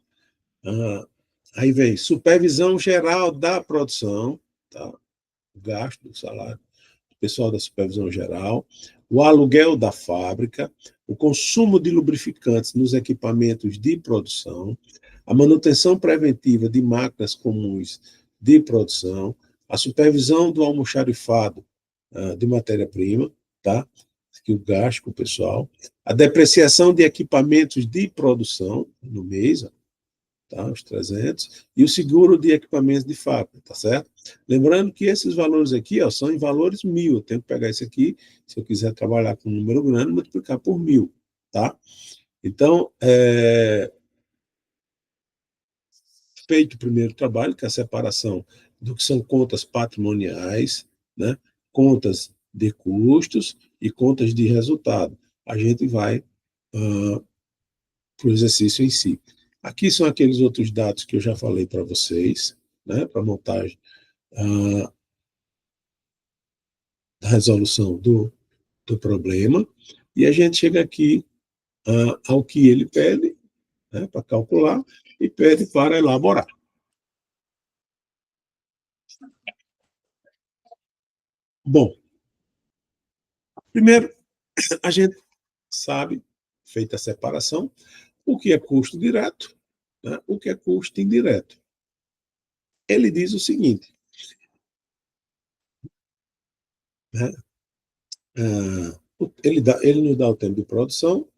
Aí vem supervisão geral da produção, tá? Gasto do salário do pessoal da supervisão geral, o aluguel da fábrica, o consumo de lubrificantes nos equipamentos de produção, a manutenção preventiva de máquinas comuns de produção, a supervisão do almoxarifado de matéria-prima, tá? Que o gasto com o pessoal, a depreciação de equipamentos de produção no mês, tá? Os 300, e o seguro de equipamentos de fábrica, tá certo? Lembrando que esses valores aqui, ó, são em valores 1.000, eu tenho que pegar isso aqui, se eu quiser trabalhar com um número grande, multiplicar por 1.000, tá? Então, feito o primeiro trabalho, que é a separação do que são contas patrimoniais, né, contas de custos e contas de resultado. A gente vai para o exercício em si. Aqui são aqueles outros dados que eu já falei para vocês, né, para montagem da resolução do problema, e a gente chega aqui ao que ele pede, né, para calcular, e pede para elaborar. Bom, primeiro, a gente sabe, feita a separação, o que é custo direto, né, o que é custo indireto. Ele diz o seguinte, né, ele nos dá o tempo de produção,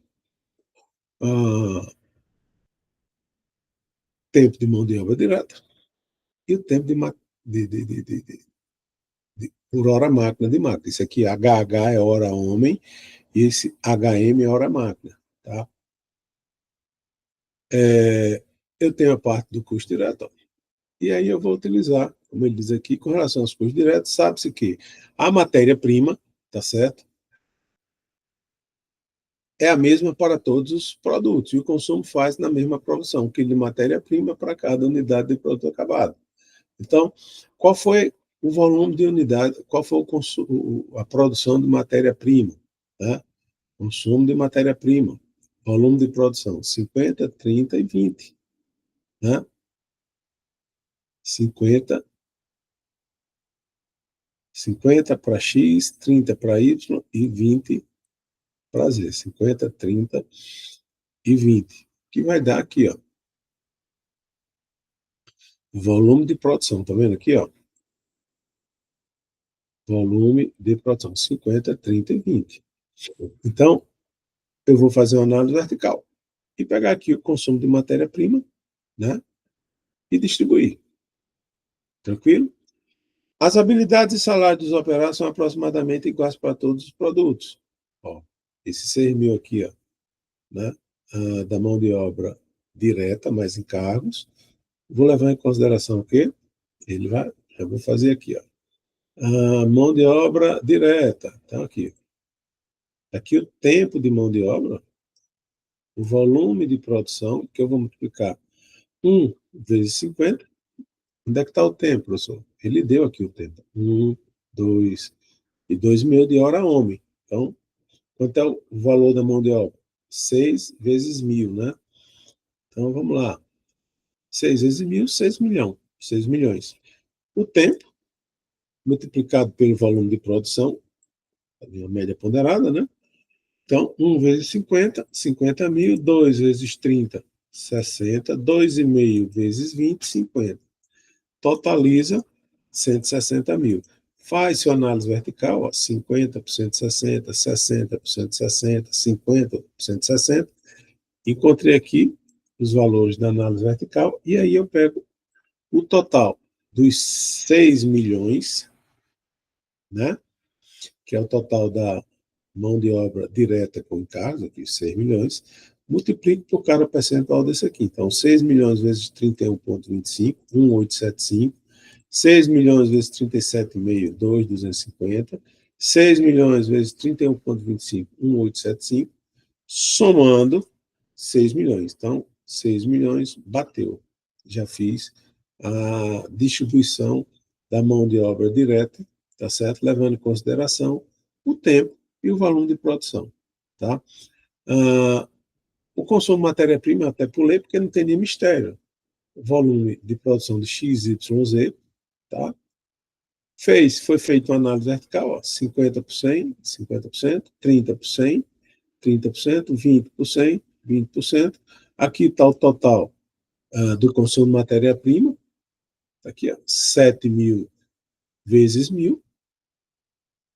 tempo de mão de obra direta e o tempo por hora máquina de máquina. Isso aqui, HH é hora homem, e esse HM é hora máquina. Tá? Eu tenho a parte do custo direto, e aí eu vou utilizar, como ele diz aqui, com relação aos custos diretos, sabe-se que a matéria-prima, tá certo? É a mesma para todos os produtos, e o consumo faz na mesma produção, quilo de matéria-prima para cada unidade de produto acabado. Então, qual foi o volume de unidade, qual foi a produção de matéria-prima? Né? Consumo de matéria-prima, volume de produção, 50, 30 e 20. Né? 50 para X, 30 para Y e 20 para Z. 50, 30 e 20. Que vai dar aqui, ó. Volume de produção, tá vendo aqui, ó? Volume de produção, 50, 30 e 20. Então, eu vou fazer uma análise vertical e pegar aqui o consumo de matéria-prima, né? E distribuir. Tranquilo? As habilidades e salários dos operários são aproximadamente iguais para todos os produtos. Ó, esse 6.000 aqui, ó, né? Da mão de obra direta, mais encargos. Vou levar em consideração o quê? Ele vai, eu vou fazer aqui, ó. Mão de obra direta. Então, aqui. Aqui o tempo de mão de obra, o volume de produção, que eu vou multiplicar 1 vezes 50. Onde é que está o tempo, professor? Ele deu aqui o tempo. 1, 2 e 2.000 de hora homem. Então, quanto é o valor da mão de obra? 6 vezes 1.000, né? Então, vamos lá. 6 vezes 1.000, 6 milhões. 6 milhões. O tempo, multiplicado pelo volume de produção, a minha média ponderada, né? Então, 1 vezes 50, 50.000, 2 vezes 30, 60, 2,5 vezes 20, 50. Totaliza 160.000. Faz-se a análise vertical, ó, 50% de 60, 60% de 60, 50% de 60. Encontrei aqui os valores da análise vertical, e aí eu pego o total dos 6 milhões, né? Que é o total da mão de obra direta com encargos, aqui 6 milhões, multiplique por cada percentual desse aqui. Então, 6 milhões vezes 31,25, 1,875, 6 milhões vezes 37,5, 2,250, 6 milhões vezes 31,25, 1,875, somando 6 milhões. Então, 6 milhões bateu. Já fiz a distribuição da mão de obra direta, tá certo? Levando em consideração o tempo e o volume de produção, tá? O consumo de matéria-prima eu até pulei porque não tem nem mistério. O volume de produção de X, Y, Z, tá? Foi feita uma análise vertical, ó, 50%, 50%, 30%, 30%, 20%, 20%. Aqui está o total do consumo de matéria-prima, tá aqui, ó, 7 mil vezes 1.000,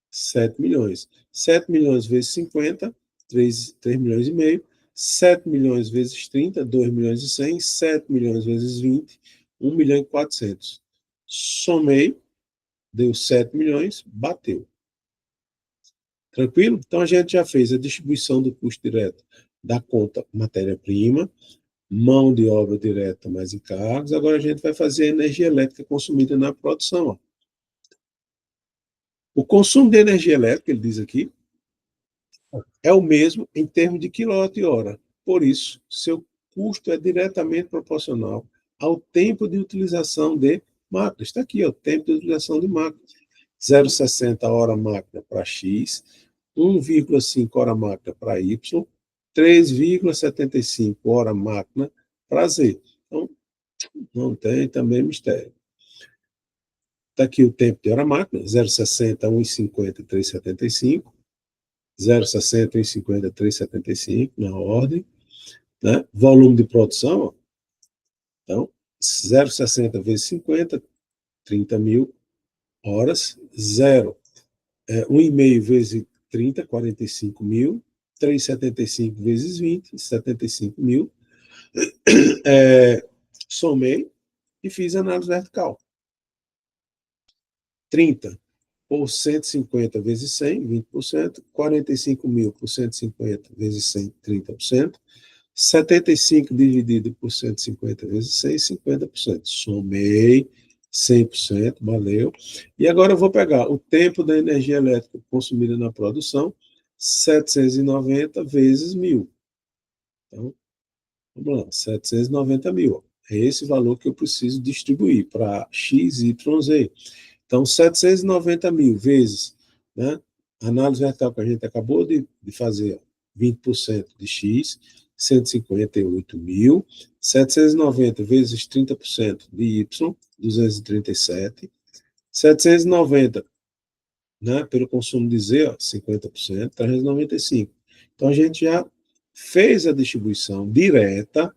7 milhões. 7 milhões vezes 50, 3 milhões e meio. 7 milhões vezes 30, 2 milhões e 100. 7 milhões vezes 20, 1 milhão e 400. Somei, deu 7 milhões, bateu. Tranquilo? Então, a gente já fez a distribuição do custo direto da conta matéria-prima, mão de obra direta mais encargos. Agora, a gente vai fazer a energia elétrica consumida na produção. Ó. O consumo de energia elétrica, ele diz aqui, é o mesmo em termos de quilowatt-hora. Por isso, seu custo é diretamente proporcional ao tempo de utilização de máquina. Está aqui, o tempo de utilização de máquina. 0,60 hora máquina para X, 1,5 hora máquina para Y, 3,75 hora máquina para Z. Então, não tem também mistério. Está aqui o tempo de hora máquina, 0,60, 1,50 e 3,75. 0,60, 1,50, 3,75 na ordem. Né? Volume de produção, ó. Então, 0,60 vezes 50, 30 mil horas. 1,5 vezes 30, 45 mil. 3,75 vezes 20, 75 mil. Somei e fiz análise vertical. 30 por 150 vezes 100, 20%. 45 mil por 150 vezes 100, 30%. 75 dividido por 150 vezes 100, 50%. Somei 100%, valeu. E agora eu vou pegar o tempo da energia elétrica consumida na produção, 790 vezes 1.000. Então, vamos lá, 790 mil. É esse valor que eu preciso distribuir para X, Y, Z. Então, 790 mil vezes, né, a análise vertical que a gente acabou de fazer, 20% de X, 158 mil, 790 vezes 30% de Y, 237, 790, né, pelo consumo de Z, ó, 50%, 395. Então, a gente já fez a distribuição direta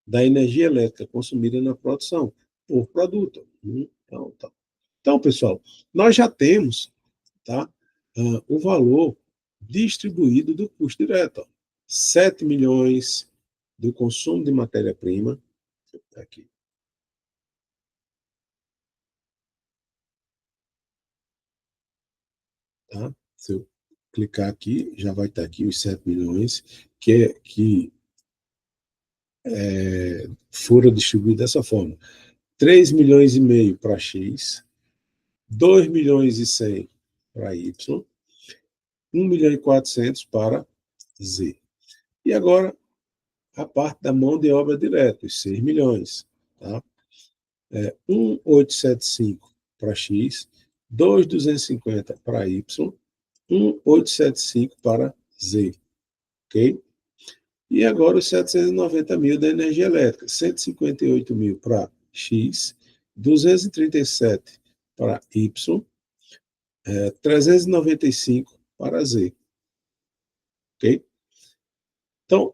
da energia elétrica consumida na produção por produto. Então, pessoal, nós já temos, tá, o valor distribuído do custo direto. Ó. 7 milhões do consumo de matéria-prima. Aqui. Tá? Se eu clicar aqui, já vai estar aqui os 7 milhões, que foram distribuídos dessa forma. 3 milhões e meio para X, 2 milhões e 100 para Y, 1 milhão e 400 para Z. E agora, a parte da mão de obra direta, os 6 milhões. Tá? 1,875 para X, 2,250 para Y, 1,875 para Z. Ok? E agora os 790 mil da energia elétrica, 158 mil para X, 237 para Y, 395 para Z. Ok? Então,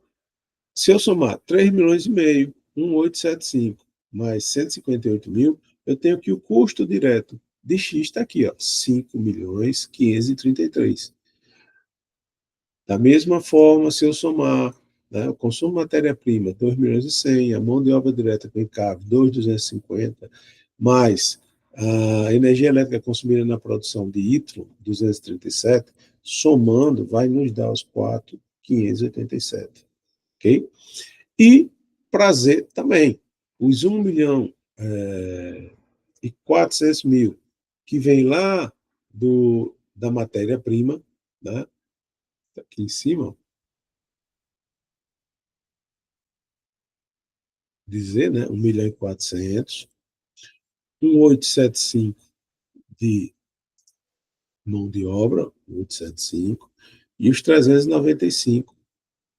se eu somar 3 milhões e meio, 1,875 mais 158 mil, eu tenho que o custo direto de X está aqui, ó, 5 milhões 533. Da mesma forma, se eu somar, né, o consumo de matéria-prima, 2 milhões e 100, a mão de obra direta com encargo, 2,250, mais A energia elétrica consumida na produção de Y, 237, somando, vai nos dar os 4.587, ok? E para Z também, os 1.400.000 que vem lá da matéria-prima, né? Aqui em cima, dizer, né? 1.400.000, 1.875 de mão de obra, 1.875, e os 395,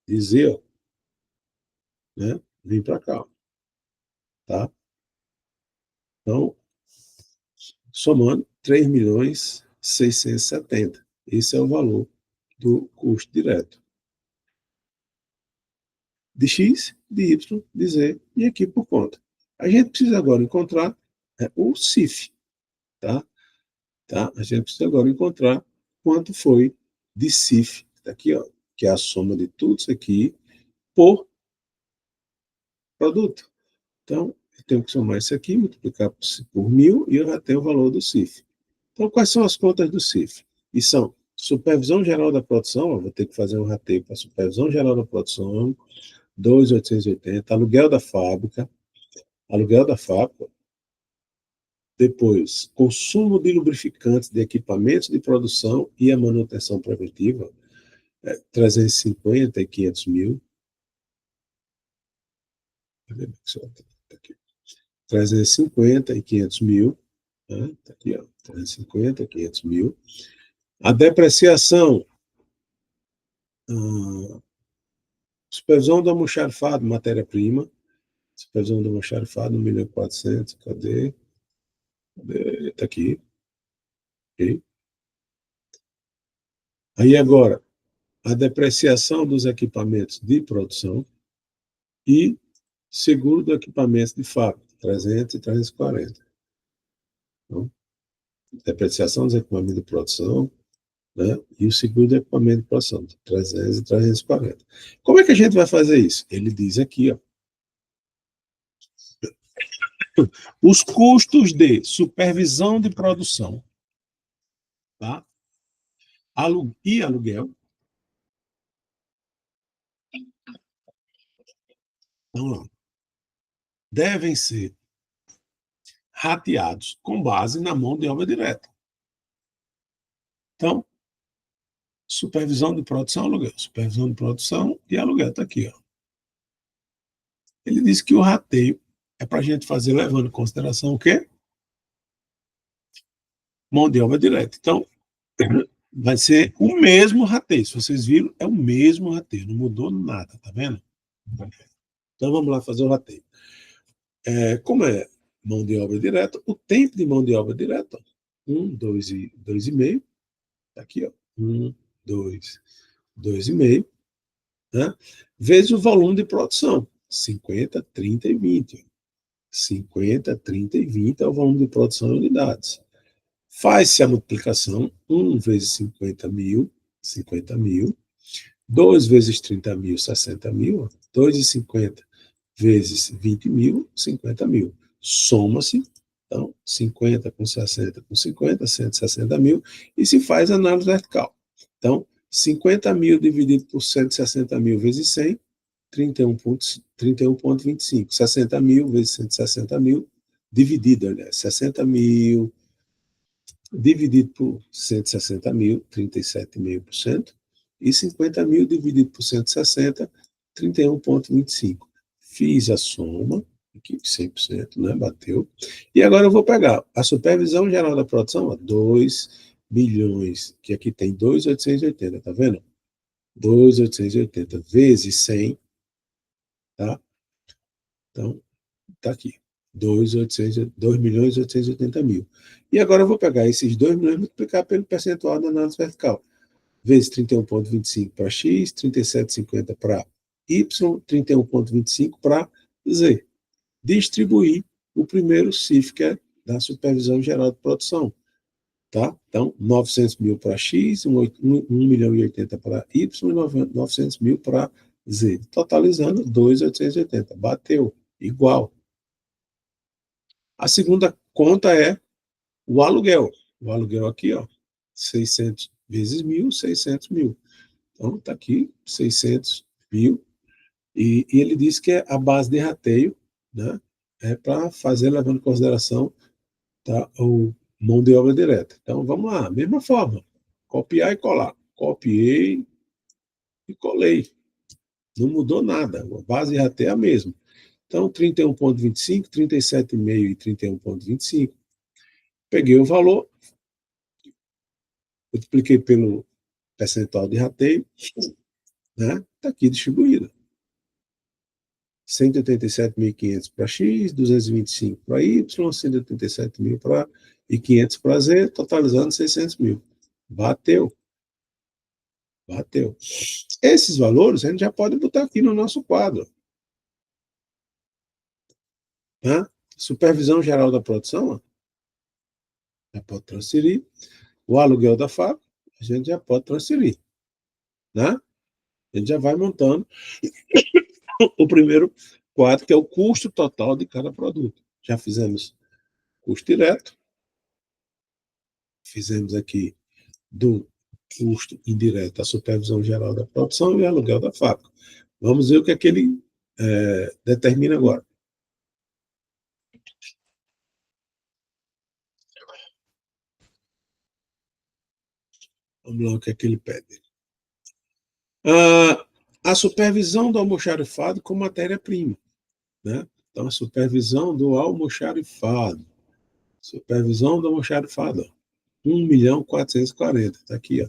dizer, ó, né? Vem para cá, tá? Então, somando 3.670.000. Esse é o valor do custo direto. De X, de Y, de Z, e aqui por conta. A gente precisa agora encontrar o CIF, tá? A gente precisa agora encontrar quanto foi de CIF, aqui, ó, que é a soma de tudo isso aqui por produto. Então, eu tenho que somar isso aqui, multiplicar por 1.000, e eu já tenho o valor do CIF. Então, quais são as contas do CIF? E são supervisão geral da produção, ó, vou ter que fazer um rateio para supervisão geral da produção, 2.880, aluguel da fábrica, depois, consumo de lubrificantes de equipamentos de produção e a manutenção preventiva, 350 e 500.000. 350 e 500.000, né? Tá aqui, ó, 350 e 500.000. A depreciação, supervisão do almoxarifado, matéria-prima, supervisão do almoxarifado, 1.400.000, cadê? Está aqui. Okay. Aí agora, a depreciação dos equipamentos de produção e seguro do equipamento de fábrica, 300 e 340. Então, depreciação dos equipamentos de produção, né, e o seguro do equipamento de produção, 300 e 340. Como é que a gente vai fazer isso? Ele diz aqui, ó, os custos de supervisão de produção, tá? E aluguel, então, devem ser rateados com base na mão de obra direta. Então, supervisão de produção, aluguel. Supervisão de produção e aluguel está aqui, ó. Ele disse que o rateio é para a gente fazer levando em consideração o quê? Mão de obra direta. Então, vai ser o mesmo rateio. Se vocês viram, é o mesmo rateio. Não mudou nada, tá vendo? Então, vamos lá fazer o rateio. Como é mão de obra direta, o tempo de mão de obra direta, 2,5. Tá aqui, ó. 2, 2,5. Né? Vezes o volume de produção, 50, 30 e 20. 50, 30 e 20 é o volume de produção em unidades. Faz-se a multiplicação, 1 vezes 50.000, 50.000, 2 vezes 30.000, 60.000, 2,50 vezes 20.000, 50.000. Soma-se, então, 50 com 60 com 50, 160.000, e se faz análise vertical. Então, 50.000 dividido por 160.000 vezes 100, 31,25. 60.000 vezes 160.000, dividido, né? 60.000 dividido por 160.000, 37,5%, e 50.000 dividido por 160, 31,25. Fiz a soma, aqui 100%, né? Bateu. E agora eu vou pegar a supervisão geral da produção, 2 bilhões, que aqui tem 2.880, tá vendo? 2.880 vezes 100, tá? Então, tá aqui. 2.880.000. E agora eu vou pegar esses 2 milhões e multiplicar pelo percentual da análise vertical. Vezes 31,25 para X, 37,50 para Y, 31,25 para Z. Distribuir o primeiro CIF, que é da supervisão geral de produção. Tá? Então, 900.000 para X, 1.080.000 para Y e 900.000 para Z. Totalizando 2.880. Bateu. Igual. A segunda conta é O aluguel. O aluguel aqui, ó, 600 vezes 1.000, 600 mil. Então, está aqui, 600 mil. E ele diz que é a base de rateio, né? É para fazer, levando em consideração, tá, o mão de obra direta. Então, vamos lá, mesma forma. Copiar e colar. Copiei e colei. Não mudou nada. A base de rateio é a mesma. Então, 31,25, 37,5 e 31,25. Peguei o valor, multipliquei pelo percentual de rateio, né? Está aqui distribuído. 187.500 para X, 225 para Y, 187.000 para e 500 para Z, totalizando 600 mil. Bateu. Bateu. Esses valores a gente já pode botar aqui no nosso quadro. Né? Supervisão geral da produção, ó, já pode transferir. O aluguel da fábrica, a gente já pode transferir. Né? A gente já vai montando o primeiro quadro, que é o custo total de cada produto. Já fizemos custo direto, fizemos aqui do custo indireto a supervisão geral da produção e aluguel da fábrica. Vamos ver o que é que ele determina agora. Vamos lá, o que é que ele pede. A supervisão do almoxarifado com matéria-prima. Né? Então, a supervisão do almoxarifado. Supervisão do almoxarifado. 1.440.000. Está aqui, ó.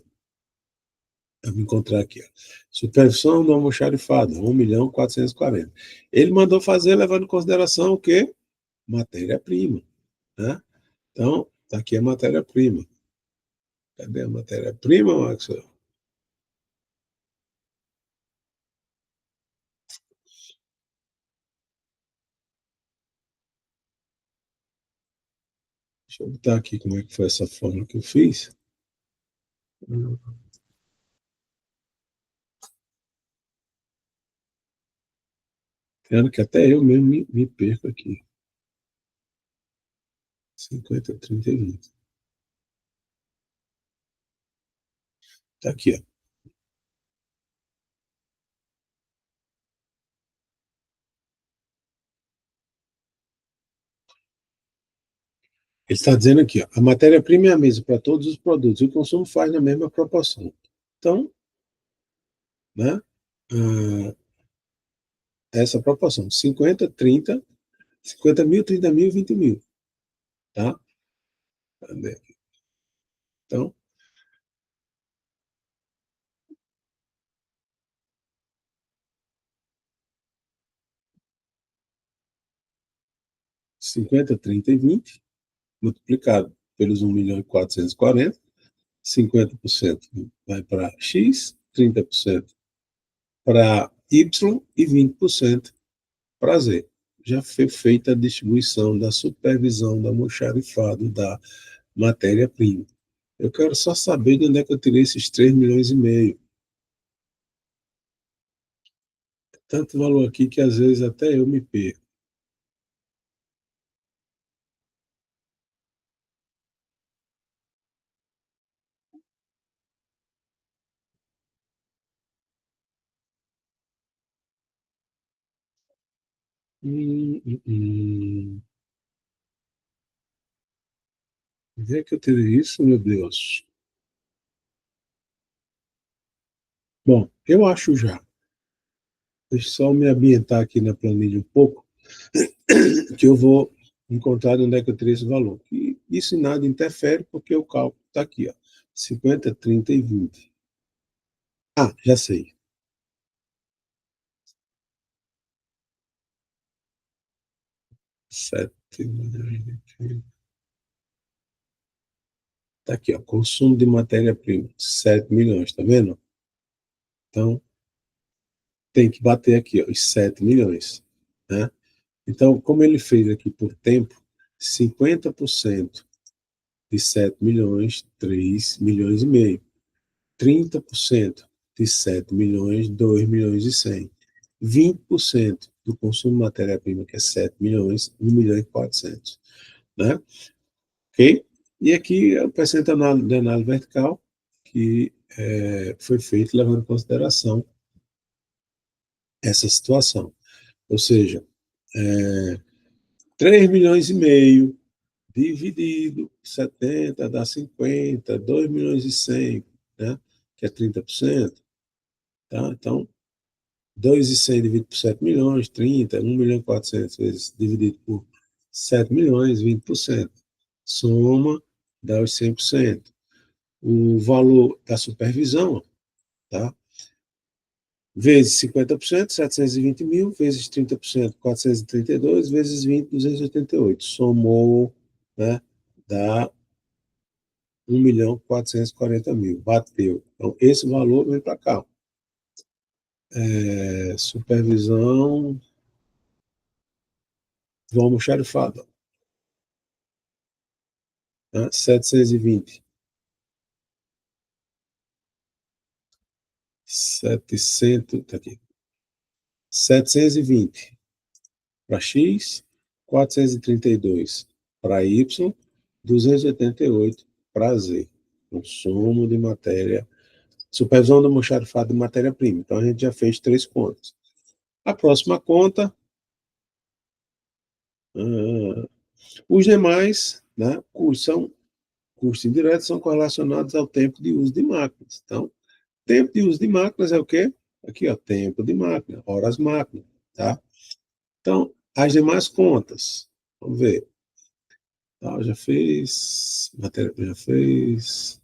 Eu vou encontrar aqui. Ó. Supervisão do almoxarifado. 1.440.000. Ele mandou fazer levando em consideração o quê? Matéria-prima. Né? Então, está aqui a matéria-prima. Cadê a matéria-prima, Maxwell? Deixa eu botar aqui como é que foi essa forma que eu fiz. Tendo que até eu mesmo me perco aqui. 50, 30 e 20. Está aqui, ó. Ele está dizendo aqui, ó, a matéria-prima é a mesma para todos os produtos e o consumo faz na mesma proporção. Então, né, essa proporção, 50, 30, 50 mil, 30 mil, 20 mil. Tá? Então, 50, 30 e 20, multiplicado pelos 1.440.000, 50% vai para X, 30% para Y e 20% para Z. Já foi feita a distribuição da supervisão do almoxarifado da matéria-prima. Eu quero só saber de onde é que eu tirei esses 3,5 milhões. Tanto valor aqui que às vezes até eu me perco. Hum, hum, hum. Onde é que eu tirei isso, meu Deus? Bom, eu acho já. Deixa eu só me ambientar aqui na planilha um pouco, que eu vou encontrar onde é que eu tirei esse valor. E isso em nada interfere, porque o cálculo está aqui, ó. 50, 30 e 20. Ah, já sei. 7 milhões. Está aqui, ó. Consumo de matéria-prima, 7 milhões, tá vendo? Então, tem que bater aqui, ó, os 7 milhões. Né? Então, como ele fez aqui por tempo, 50% de 7 milhões, 3 milhões e meio. 30% de 7 milhões, 2 milhões e 100. 20% do consumo de matéria-prima, que é 7 milhões, 1 milhão e 400. Né? Ok? E aqui é o percentual de análise vertical que foi feito levando em consideração essa situação. Ou seja, 3 milhões e meio dividido 70 dá 50, 2 milhões e 100, né? Que é 30%. Tá? Então, 2.100 dividido por 7 milhões, 30, 1 milhão e 400 vezes dividido por 7 milhões, 20%. Soma, dá os 100%. O valor da supervisão, tá? Vezes 50%, 720 mil, vezes 30%, 432, vezes 20, 288. Somou, né? Dá 1.440.000. Bateu. Então, esse valor vem para cá. Supervisão do almoxarifado. Né? 720. 700, tá aqui. 720 para X, 432 para Y, 288 para Z. Consumo de matéria, supervisão do almoxarifado de matéria-prima. Então, a gente já fez 3 contas. A próxima conta, os demais, né, custos indiretos são correlacionados ao tempo de uso de máquinas. Então, tempo de uso de máquinas é o quê? Aqui, ó, tempo de máquina, horas máquina, tá? Então, as demais contas, vamos ver. Tá, já fez, matéria já fez,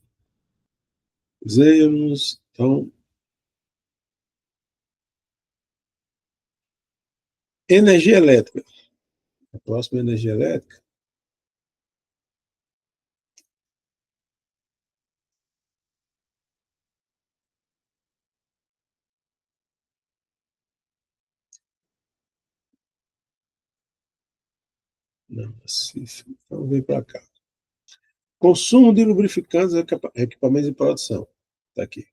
fizemos, então, energia elétrica. A próxima energia elétrica. Não, então vem para cá. Consumo de lubrificantes e equipamentos de produção. Está aqui.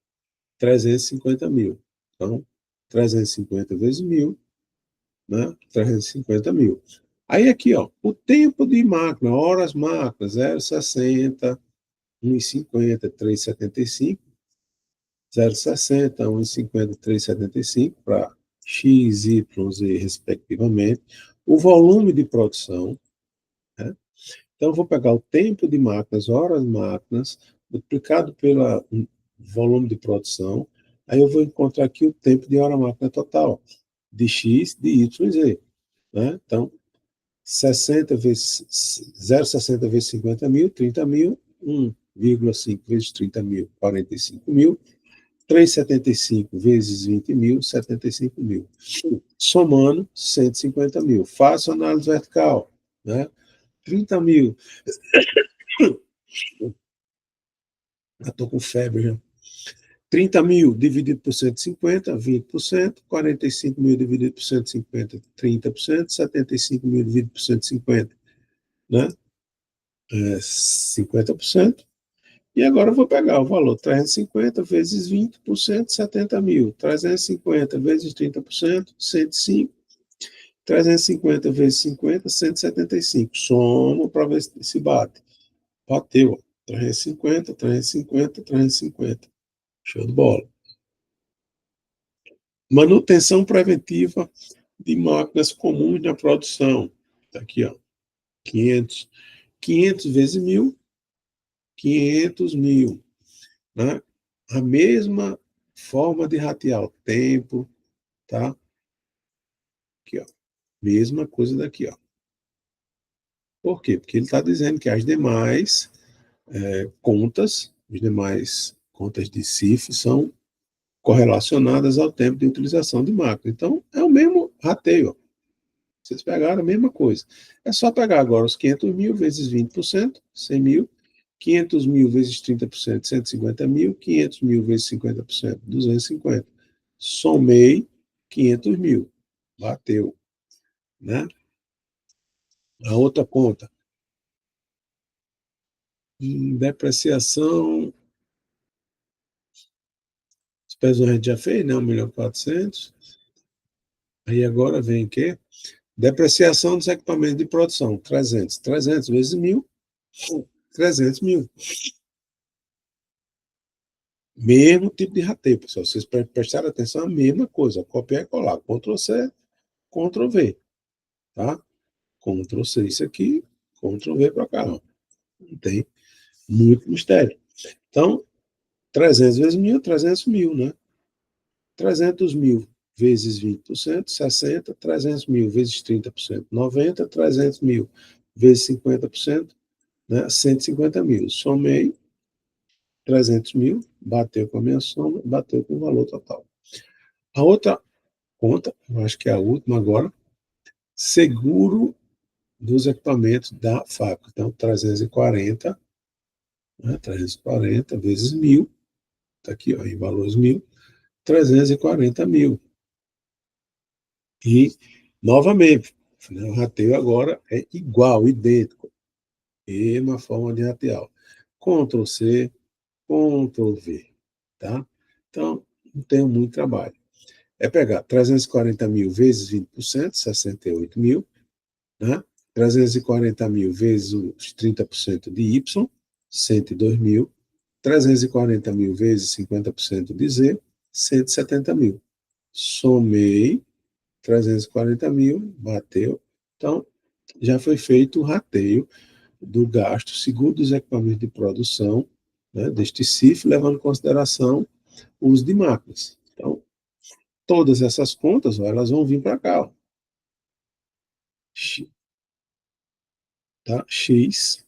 350 mil. Então, 350 vezes 1.000, né? 350 mil. Aí aqui, ó, o tempo de máquina, horas máquinas, 0,60, 1,50, 3,75, 0,60, 1,50, 3,75 para X, Y, Z, respectivamente. O volume de produção, né? Então, eu vou pegar o tempo de máquinas, horas máquinas, multiplicado pelo volume de produção, aí eu vou encontrar aqui o tempo de hora máquina total, de X, de Y e Z. Né? Então, 60 vezes 0,60 vezes 50 mil, 30 mil, 1,5 vezes 30 mil, 45 mil, 3,75 vezes 20 mil, 75 mil. Somando, 150 mil. Faço análise vertical, né? 30 mil. Já estou com febre já. 30 mil dividido por 150, 20%. 45 mil dividido por 150, 30%. 75 mil dividido por 150, né? 50%. E agora eu vou pegar o valor 350 vezes 20%, 70 mil. 350 vezes 30%, 105. 350 vezes 50, 175. Somo para ver se bate. Bateu. 350, 350, 350. Show de bola. Manutenção preventiva de máquinas comuns na produção. Está aqui, ó. 500. 500 vezes 1.000, 500 mil. Né? A mesma forma de ratear o tempo, tá? Aqui, ó. Mesma coisa daqui, ó. Por quê? Porque ele está dizendo que as demais contas, as demais contas de CIF são correlacionadas ao tempo de utilização de máquina. Então, é o mesmo rateio, ó. Vocês pegaram a mesma coisa. É só pegar agora os 500 mil vezes 20%, 100 mil, 500 mil vezes 30%, 150 mil, 500 mil vezes 50%, 250. Somei 500 mil. Bateu. Né? A outra conta. Depreciação. Despesas a gente já fez, né? 1.400.000. Aí agora vem o quê? Depreciação dos equipamentos de produção, 300. 300 vezes 1.000, 300 mil. Mesmo tipo de rateio, pessoal. Vocês prestaram atenção, a mesma coisa. Copiar e colar. Ctrl+C, Ctrl+V. Tá? Ctrl+C isso aqui, Ctrl+V para cá. Não tem muito mistério. Então, 300 vezes 1.000, 300 mil, né? 300 mil vezes 20%, 60. 300 mil vezes 30%, 90. 300 mil vezes 50%, né? 150 mil. Somei 300 mil, bateu com a minha soma, bateu com o valor total. A outra conta, eu acho que é a última agora, seguro dos equipamentos da fábrica. Então, 340, né? 340 vezes 1.000, está aqui, ó, em valores 1.000, 340 mil. E, novamente, o rateio agora é igual, idêntico. Mesma forma de ratear. Ctrl+C, Ctrl+V. Tá? Então, não tem muito trabalho. É pegar 340 mil vezes 20%, 68 mil, né? 340 mil vezes os 30% de Y, 102 mil. 340 mil vezes 50% de Z, 170 mil. Somei 340 mil, bateu. Então, já foi feito o rateio do gasto segundo os equipamentos de produção, né, deste CIF, levando em consideração o uso de máquinas. Então, todas essas contas, ó, elas vão vir para cá. Ó. Tá? X,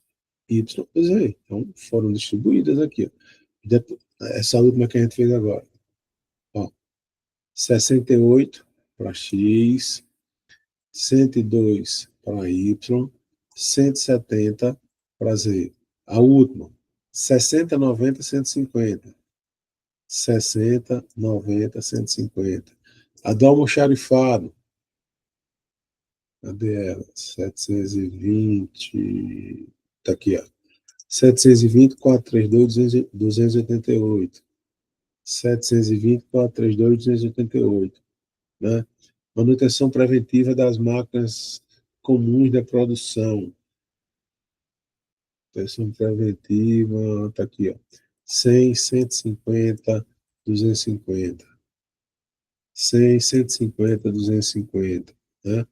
Y e Z. Então, foram distribuídas aqui. Ó. Essa última que a gente fez agora. Ó, 68 para X, 102 para Y, 170 para Z. A última, 60, 90, 150. 60, 90, 150. A do almoxarifado, cadê ela? 720. Tá aqui, ó. 720, 432, 288. 720, 432, 288. Né? Manutenção preventiva das máquinas comuns da produção. Manutenção preventiva, está aqui, ó. 100, 150, 250. 100, 150, 250. Né?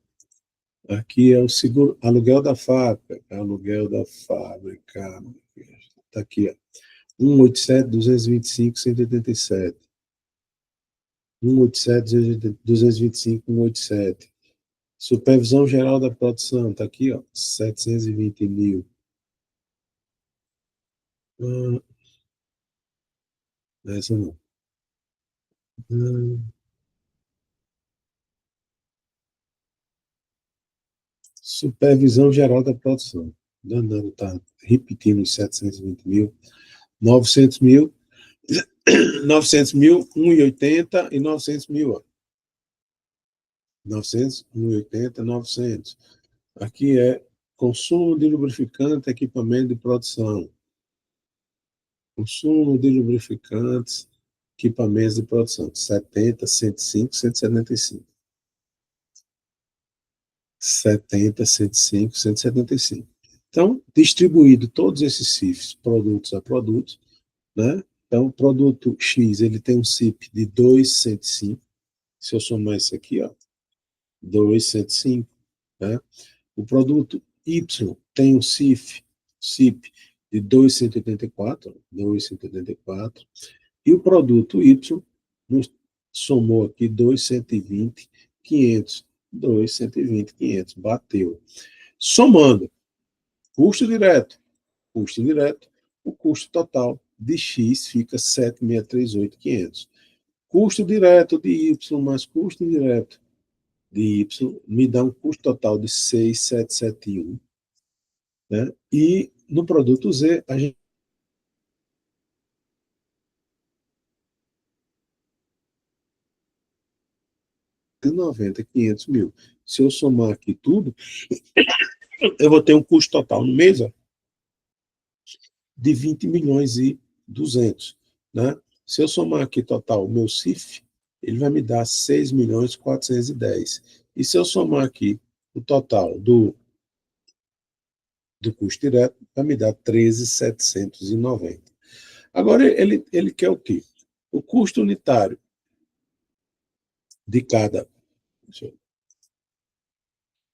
Aqui é o seguro, aluguel da fábrica. Aluguel da fábrica. Está aqui, ó. 187, 225, 187. 187, 225, 187. Supervisão geral da produção, está aqui, ó, 720 mil. Essa não. Supervisão geral da produção. Não, está repetindo os 720 mil. 900 mil, 900 mil, 1,80 e 900 mil. Ó. 900, 1,80, 900. Aqui é consumo de lubrificante, equipamento de produção. Consumo de lubrificantes, equipamentos de produção. 70, 105, 175. 70, 105, 175. Então, distribuído todos esses CIFs, produtos a produtos, né? Então, o produto X, ele tem um CIP de 2,105. Se eu somar isso aqui, ó, 2,105, né? O produto Y tem um CIP de 2,184, 2,184. E o produto Y nos somou aqui 2,120, 500. 2,120, 500. Bateu. Somando custo direto, o custo total de X fica 7.638.500. Custo direto de Y mais custo direto de Y me dá um custo total de 6.771. Né? E no produto Z, a gente 90, 500 mil. Se eu somar aqui tudo, eu vou ter um custo total no mês ó, de 20 milhões e 200. Né? Se eu somar aqui total o meu CIF, ele vai me dar 6 milhões 410. E se eu somar aqui o total do custo direto, vai me dar 13.790. Agora, ele quer o quê? O custo unitário de cada...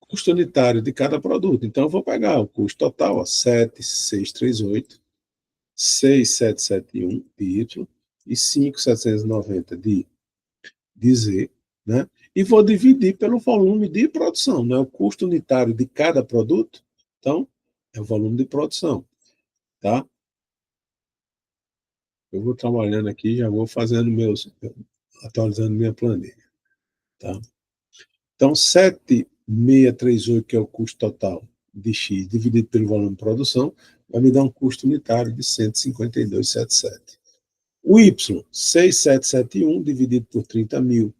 Custo unitário de cada produto. Então, eu vou pegar o custo total, ó, 7.638, 6.771 de Y e 5.790 de Z, né? E vou dividir pelo volume de produção, né? O custo unitário de cada produto, então, é o volume de produção, tá? Eu vou trabalhando aqui, já vou fazendo atualizando minha planilha, tá? Então, 7.638, que é o custo total de X, dividido pelo volume de produção, vai me dar um custo unitário de 152,77. O Y, 6.771, dividido por 30.000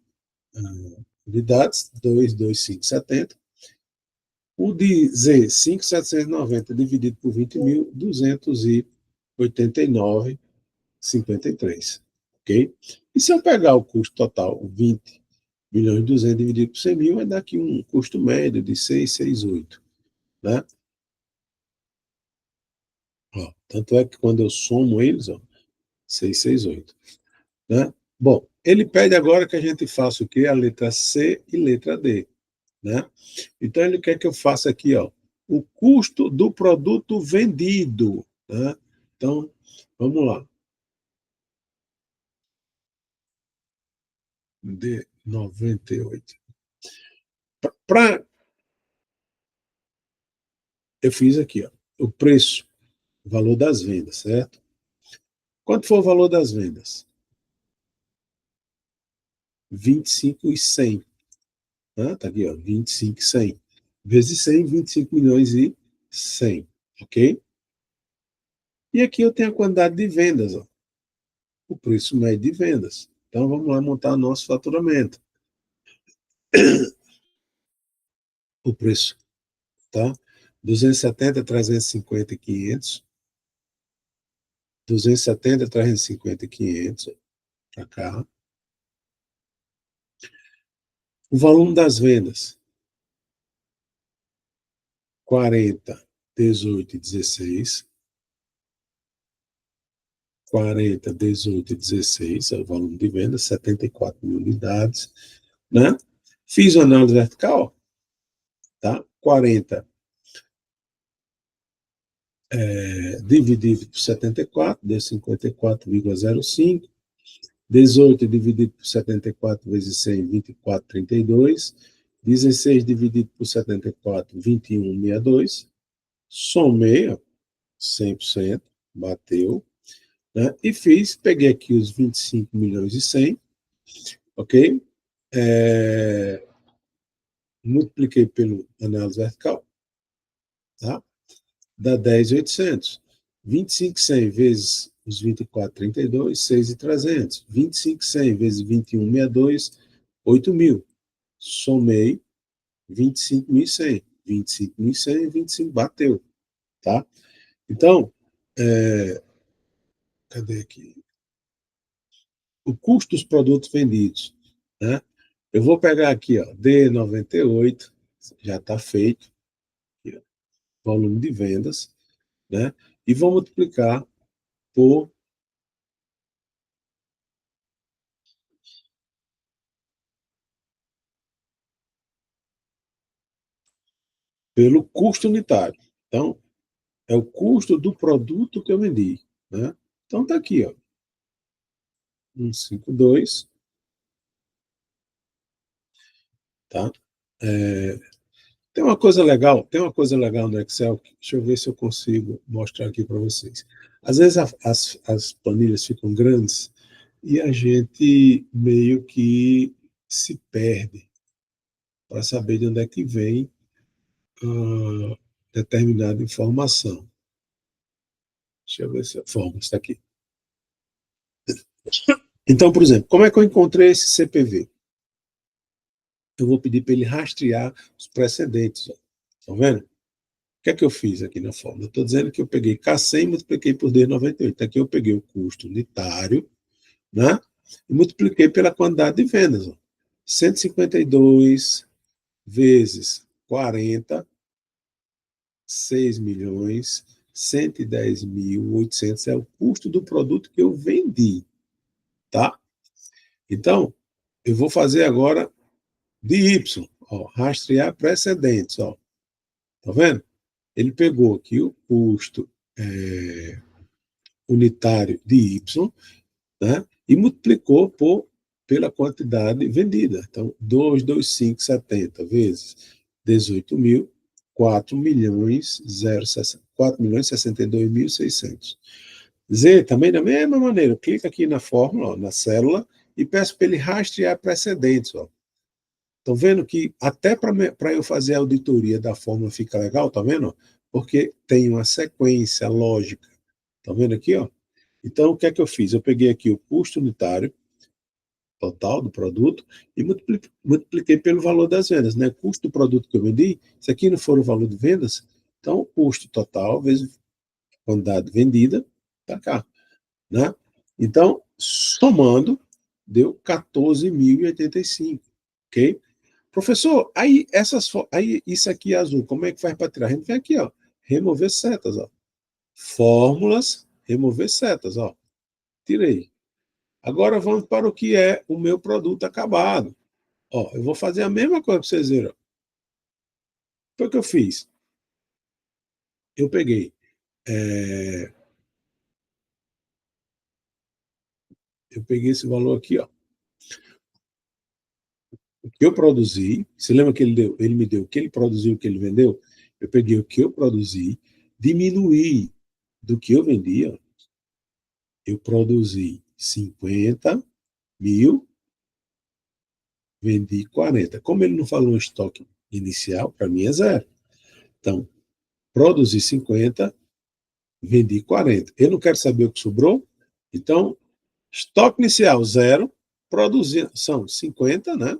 unidades, 225,70. O de Z, 5.790, dividido por 20.000, 289,53. Ok? E se eu pegar o custo total, 20.200.000 dividido por 100.000, vai dar aqui um custo médio de 668. Né? Ó, tanto é que quando eu somo eles, ó, 668. Né? Bom, ele pede agora que a gente faça o quê? A letra C e letra D. Né? Então, ele quer que eu faça aqui, ó, o custo do produto vendido. Né? Então, vamos lá. De 98. Eu fiz aqui, ó, o preço, o valor das vendas, certo? Quanto foi o valor das vendas? 25.100. Né? Tá aqui, ó, 25.100. Vezes 100, 25 milhões e 100. Ok? E aqui eu tenho a quantidade de vendas, ó, o preço médio de vendas. Então, vamos lá montar nosso faturamento. O preço, tá? 270, 350 e 500. 270, 350 e 500. Para cá. O volume das vendas, 40, 18 e 16. 40, 18 e 16, é o volume de vendas, 74.000 unidades. Né? Fiz uma análise vertical, tá? 40 dividido por 74, deu 54,05. 18 dividido por 74 vezes 100, 24,32. 16 dividido por 74, 21,62. Somei, ó, 100%, bateu. Né? E peguei aqui os 25 milhões e 100, ok? Multipliquei pelo análise vertical, tá? Dá 10.800. 25.100 vezes os 24,32, 6.300. 25.100 vezes 21,62, 8.000. Somei 25.100. 25.100 e 25 bateu, tá? Então, cadê aqui? O custo dos produtos vendidos, né? Eu vou pegar aqui, ó, D98, já está feito, aqui, ó, volume de vendas, né? E vou multiplicar pelo custo unitário. Então, é o custo do produto que eu vendi. Né? Então, está aqui, ó, 152, tá? Tem uma coisa legal no Excel, deixa eu ver se eu consigo mostrar aqui para vocês. Às vezes as planilhas ficam grandes e a gente meio que se perde para saber de onde é que vem determinada informação. Deixa eu ver se a forma está aqui. Então, por exemplo, como é que eu encontrei esse CPV? Eu vou pedir para ele rastrear os precedentes. Estão vendo? O que é que eu fiz aqui na fórmula? Eu estou dizendo que eu peguei K100 e multipliquei por D98. Aqui eu peguei o custo unitário, né? E multipliquei pela quantidade de vendas. Ó. 152 vezes 40, 6.110.800 é o custo do produto que eu vendi, tá? Então, eu vou fazer agora de Y, ó, rastrear precedentes, ó. Tá vendo? Ele pegou aqui o custo unitário de Y, né? E multiplicou pela quantidade vendida. Então, 225,70 vezes 18 mil, 4.062.600. Z, também da mesma maneira, clica aqui na fórmula, ó, na célula, e peço para ele rastrear precedentes. Estão vendo que até para eu fazer a auditoria da fórmula fica legal, tá vendo? Porque tem uma sequência lógica. Tá vendo aqui, ó? Então, o que é que eu fiz? Eu peguei aqui o custo unitário total do produto e multipliquei pelo valor das vendas, né? Custo do produto que eu vendi, se aqui não for o valor de vendas, então o custo total vezes a quantidade vendida, tá cá, né? Então, somando, deu 14.085, ok? Professor, aí isso aqui é azul, como é que faz para tirar? A gente vem aqui, ó, remover setas, ó. Fórmulas, remover setas, ó. Tirei. Agora vamos para o que é o meu produto acabado. Ó, eu vou fazer a mesma coisa para vocês verem. Foi o que eu fiz. Eu peguei. Eu peguei esse valor aqui, ó. O que eu produzi. Você lembra que ele me deu o que ele produziu, o que ele vendeu? Eu peguei o que eu produzi, diminuí do que eu vendia. Eu produzi 50 mil, vendi 40. Como ele não falou estoque inicial, para mim é zero. Então, produzi 50, vendi 40. Eu não quero saber o que sobrou, então, estoque inicial, zero, produzir, são 50, né?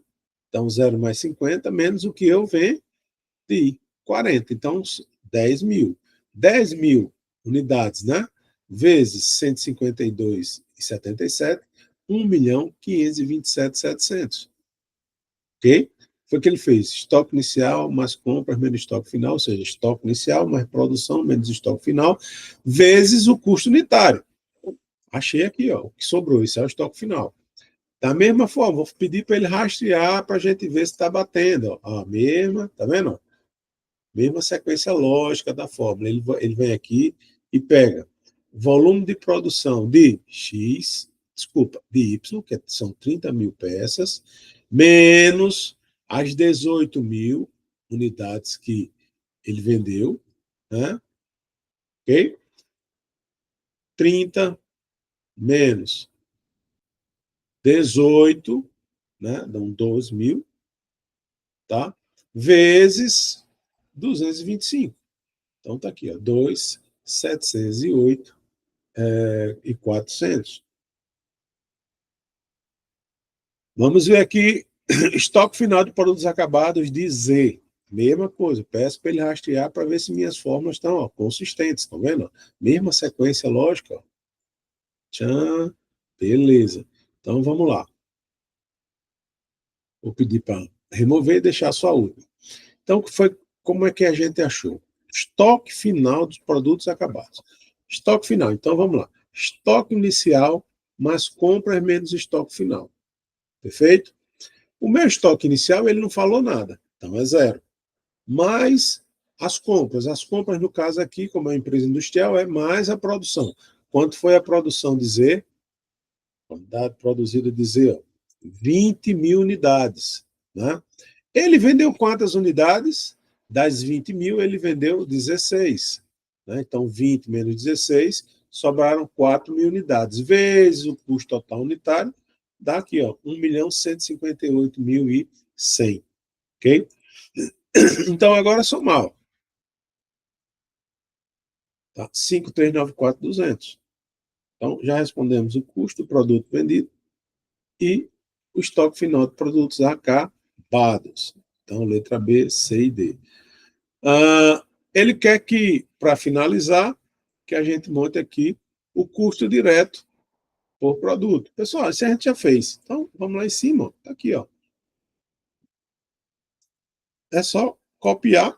Então, 0 mais 50, menos o que eu vendi, 40. Então, 10 mil. 10 mil unidades, né? Vezes 152,77, 1.527.700. Ok? Foi o que ele fez. Estoque inicial mais compras menos estoque final, ou seja, estoque inicial mais produção menos estoque final, vezes o custo unitário. Achei aqui, ó, o que sobrou. Isso é o estoque final. Da mesma forma, vou pedir para ele rastrear para a gente ver se está batendo. Ó. A mesma, tá vendo? Mesma sequência lógica da fórmula. Ele vem aqui e pega volume de produção de X, desculpa, de Y, que são 30 mil peças, menos as 18 mil unidades que ele vendeu, né? Ok? 30 menos 18, né? Dão 12 mil, tá? Vezes 225. Então tá aqui, ó, 2.708 e 400. Vamos ver aqui estoque final de produtos acabados de Z. Mesma coisa, peço para ele rastrear para ver se minhas fórmulas estão ó, consistentes, estão vendo? Mesma sequência lógica. Ó. Tchan, beleza. Então vamos lá. Vou pedir para remover e deixar só a última. Então, como é que a gente achou? Estoque final dos produtos acabados. Estoque final, então vamos lá. Estoque inicial mais compras menos estoque final. Perfeito? O meu estoque inicial, ele não falou nada, então é zero. Mais as compras no caso aqui, como é uma empresa industrial, é mais a produção. Quanto foi a produção de Z? Quantidade produzida de Z, 20 mil unidades. Né? Ele vendeu quantas unidades? Das 20 mil, ele vendeu 16. Né? Então, 20 menos 16, sobraram 4 mil unidades. Vezes o custo total unitário, dá aqui, ó, 1.158.100. Ok? Então, agora somar. Tá? 5.394.200. Então, já respondemos o custo do produto vendido e o estoque final de produtos acabados. Então, letra B, C e D. Ele quer que, para finalizar, que a gente monte aqui o custo direto por produto. Pessoal, isso a gente já fez. Então, vamos lá em cima. Está aqui, ó. É só copiar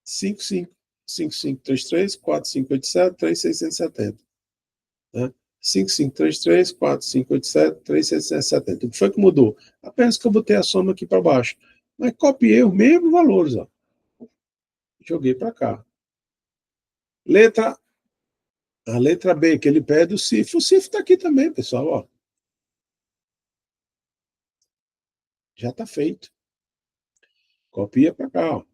5,5. 5533, 4587, 3670. Né? 5533, 4587, 3670. O que foi que mudou? Apenas que eu botei a soma aqui para baixo. Mas copiei os mesmos valores, ó. Joguei para cá. A letra B, que ele pede o CIF. O CIF está aqui também, pessoal, ó. Já está feito. Copia para cá, ó.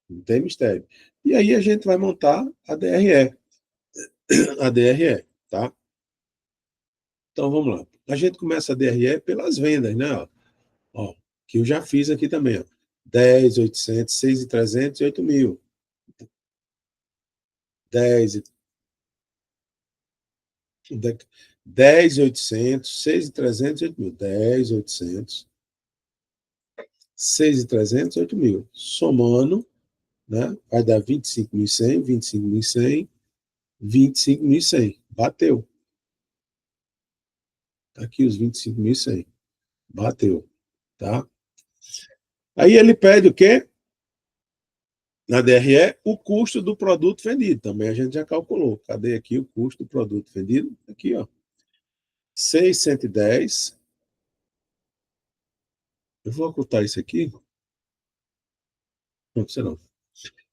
Não tem mistério. E aí a gente vai montar a DRE. A DRE, tá? Então vamos lá. A gente começa a DRE pelas vendas, né? Ó, que eu já fiz aqui também, ó. 10, 800, 6.300 e 8.000. 10, 10, 800, 6.300 e 8.000. 10, 800, 6.300 e 8.000. Somando, né? Vai dar 25.100, 25.100, 25.100. Bateu. Tá aqui os 25.100. Bateu, tá? Aí ele pede o quê? Na DRE, o custo do produto vendido. Também a gente já calculou. Cadê aqui o custo do produto vendido? Aqui, ó. 610. Eu vou ocultar isso aqui. Não precisa não.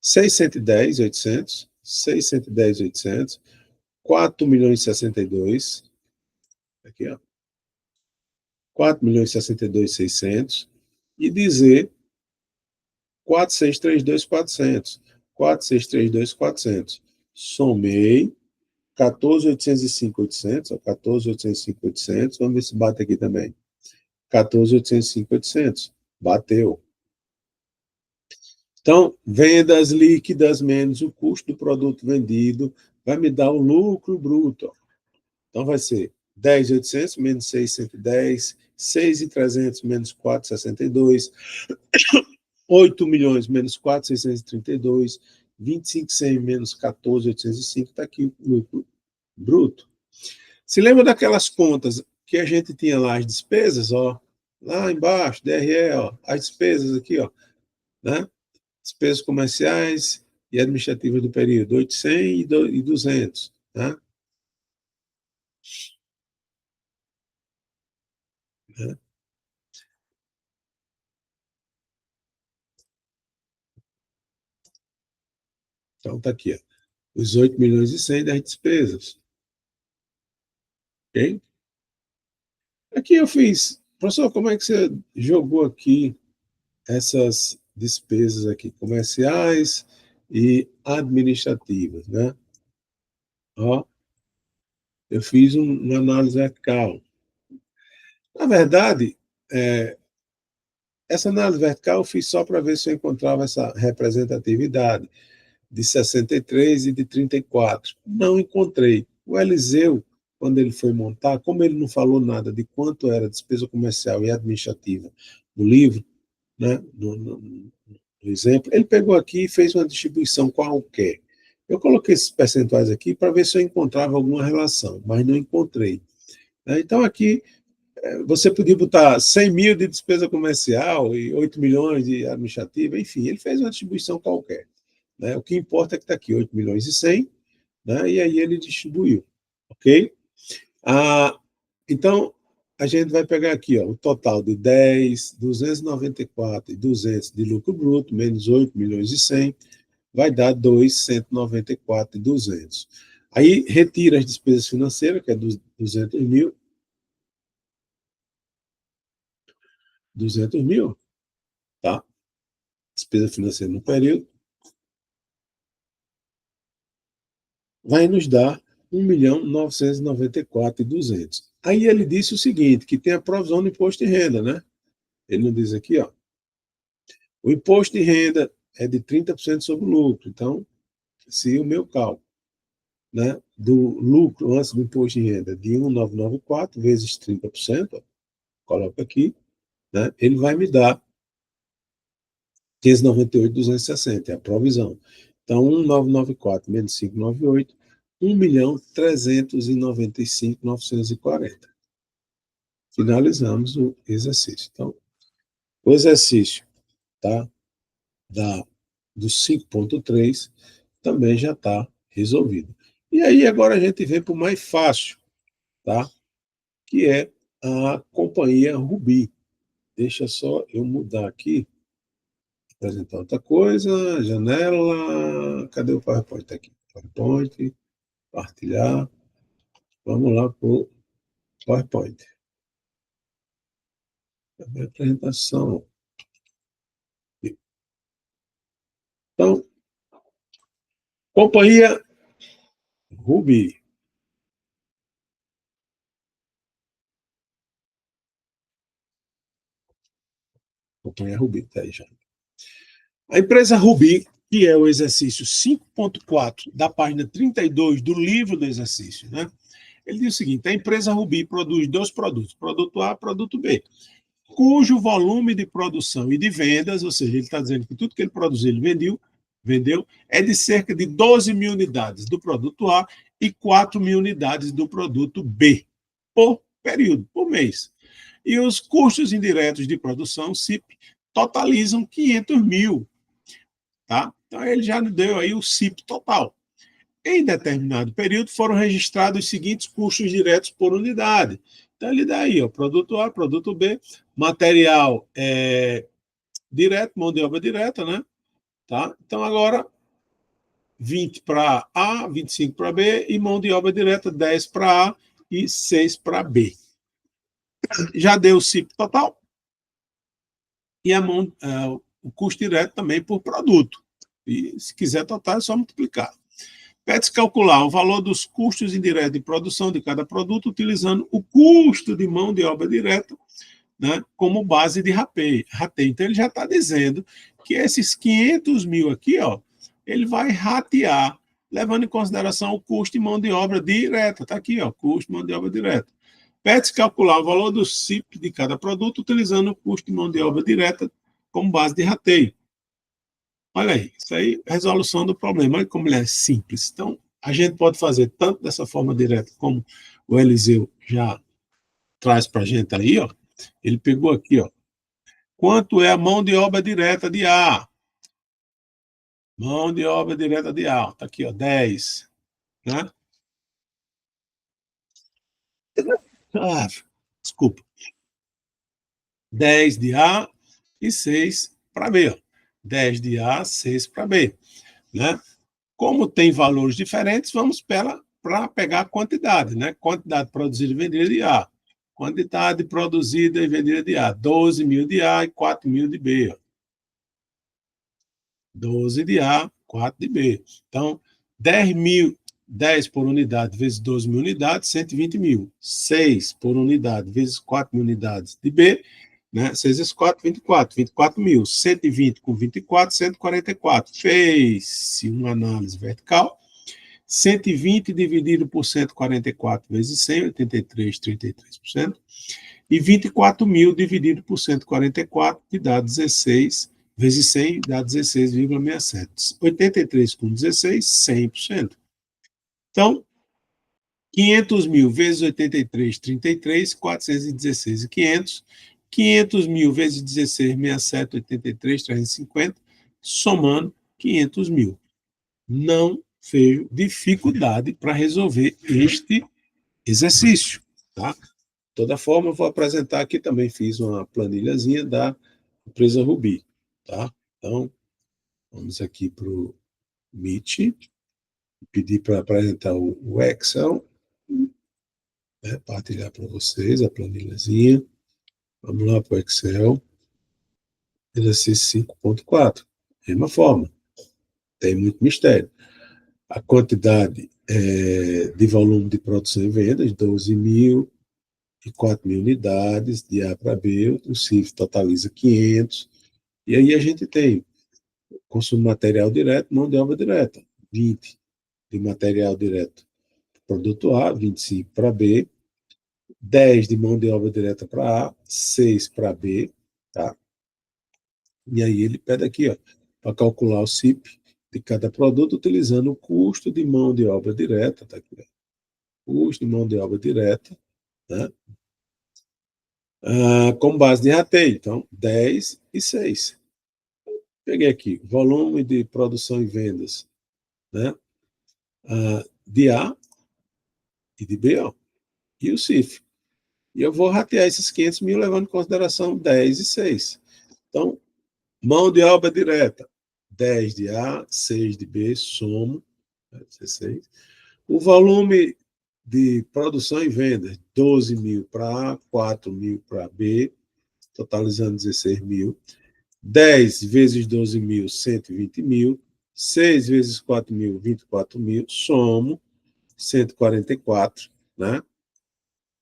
610.800. 610.800. 4.062.000. Aqui, ó. 4.062.600. E dizer 4.632.400. 4.632.400. Somei 14.805.800. 14.805.800. Vamos ver se bate aqui também. 14.805.800. Bateu. Então, vendas líquidas menos o custo do produto vendido vai me dar o lucro bruto. Então, vai ser 10.800 menos 6.110, 6.300 menos 4.62, 8 milhões menos 4.632, 25.100 menos 14.805, está aqui o lucro bruto. Se lembra daquelas contas que a gente tinha lá, as despesas, ó, lá embaixo, DRE, ó, as despesas aqui, ó, né? Despesas comerciais e administrativas do período, 800 e 200. Né? Então, está aqui, ó, os 8.100.000 das despesas. Ok? Aqui eu fiz. Professor, como é que você jogou aqui essas despesas aqui, comerciais e administrativas, né? Ó, eu fiz uma análise vertical. Na verdade, essa análise vertical eu fiz só para ver se eu encontrava essa representatividade de 63 e de 34. Não encontrei. O Eliseu, quando ele foi montar, como ele não falou nada de quanto era despesa comercial e administrativa no livro, né, no exemplo, ele pegou aqui e fez uma distribuição qualquer. Eu coloquei esses percentuais aqui para ver se eu encontrava alguma relação, mas não encontrei. Então, aqui, você podia botar 100 mil de despesa comercial e 8 milhões de administrativa, enfim, ele fez uma distribuição qualquer. Né? O que importa é que está aqui 8.100.000, né? E aí ele distribuiu, ok? Então, a gente vai pegar aqui ó, o total de 10, 294 e 200 de lucro bruto, menos 8.100.000, vai dar 2.194 e 200. Aí, retira as despesas financeiras, que é 200 mil, 200 mil, tá? Despesa financeira no período, vai nos dar 1.994.200. Aí ele disse o seguinte, que tem a provisão do imposto de renda, né? Ele não diz aqui, ó. O imposto de renda é de 30% sobre o lucro. Então, se o meu cálculo, né, do lucro antes do imposto de renda de 1.994 vezes 30%, ó, coloco aqui, né, ele vai me dar 598.260, é a provisão. Então, 1.994 menos 598, 1.395.940. Finalizamos o exercício. Então, o exercício, tá, do 5.3 também já está resolvido. E aí agora a gente vem para o mais fácil, tá? Que é a companhia Ruby. Deixa só eu mudar aqui, apresentar outra coisa, janela, cadê o PowerPoint? Tá aqui, PowerPoint, partilhar, vamos lá para o PowerPoint. A minha apresentação. Então, companhia Ruby. Companhia Ruby, tá aí já. A empresa Ruby, que é o exercício 5.4 da página 32 do livro do exercício, né? Ele diz o seguinte: a empresa Ruby produz dois produtos, produto A e produto B, cujo volume de produção e de vendas, ou seja, ele está dizendo que tudo que ele produziu, ele vendeu, é de cerca de 12 mil unidades do produto A e 4 mil unidades do produto B, por período, por mês. E os custos indiretos de produção, CIP, totalizam 500 mil. Tá? Então, ele já deu aí o CIP total. Em determinado período, foram registrados os seguintes custos diretos por unidade. Então, ele dá aí, ó, produto A, produto B, material direto, mão de obra direta, né? Tá? Então, agora, 20 para A, 25 para B, e mão de obra direta, 10 para A e 6 para B. Já deu o CIP total e o custo direto também por produto. E, se quiser total, é só multiplicar. Pede-se calcular o valor dos custos indiretos de produção de cada produto, utilizando o custo de mão de obra direta, né, como base de rateio. Então, ele já está dizendo que esses 500 mil aqui, ó, ele vai ratear, levando em consideração o custo de mão de obra direta. Está aqui, ó, custo de mão de obra direta. Pede-se calcular o valor do CIP de cada produto, utilizando o custo de mão de obra direta como base de rateio. Olha aí, isso aí é a resolução do problema. Olha como ele é simples. Então, a gente pode fazer tanto dessa forma direta, como o Eliseu já traz para a gente aí, ó. Ele pegou aqui, ó. Quanto é a mão de obra direta de A? Mão de obra direta de A. Está aqui, ó, 10. Né? Ah, desculpa. 10 de A e 6 para B. Ó. 10 de A, 6 para B. Né? Como tem valores diferentes, vamos para pegar a quantidade, né? Quantidade produzida e vendida de A. Quantidade produzida e vendida de A. 12 mil de A e 4 mil de B. Ó. 12 de A, 4 de B. Então, 10 mil, 10 por unidade vezes 12 mil unidades, 120 mil. 6 por unidade vezes 4 mil unidades de B, né? 6 vezes 4, 24. 24 mil. 120 com 24, 144. Fez-se uma análise vertical. 120 dividido por 144 vezes 100, 83, 33%. E 24 mil dividido por 144, que dá 16, vezes 100, dá 16,67. 83 com 16, 100%. Então, 500 mil vezes 83, 33, 416 e 500. 500 mil vezes 16, 67, 83, 350, somando 500 mil. Não vejo dificuldade para resolver este exercício, tá? De toda forma, eu vou apresentar aqui também, fiz uma planilhazinha da empresa Ruby, tá? Então, vamos aqui para o Meet, pedir para apresentar o Excel, né, partilhar para vocês a planilhazinha. Vamos lá para o Excel, exercício 5.4, mesma forma, tem muito mistério. A quantidade de volume de produção e vendas, 12 mil e 4 mil unidades, de A para B, o CIF totaliza 500, e aí a gente tem consumo material direto, mão de obra direta, 20 de material direto produto A, 25 para B, 10 de mão de obra direta para A, 6 para B, tá? E aí ele pede aqui, ó, para calcular o CIP de cada produto utilizando o custo de mão de obra direta, tá aqui, ó, custo de mão de obra direta, né? Com base de rateio, então 10 e 6. Peguei aqui, volume de produção e vendas, né? De A e de B, ó, e o CIF. E eu vou ratear esses 500 mil levando em consideração 10 e 6. Então, mão de obra direta, 10 de A, 6 de B, somo, 16. O volume de produção e venda, 12 mil para A, 4 mil para B, totalizando 16 mil. 10 vezes 12 mil, 120 mil. 6 vezes 4 mil, 24 mil. Somo, 144, né?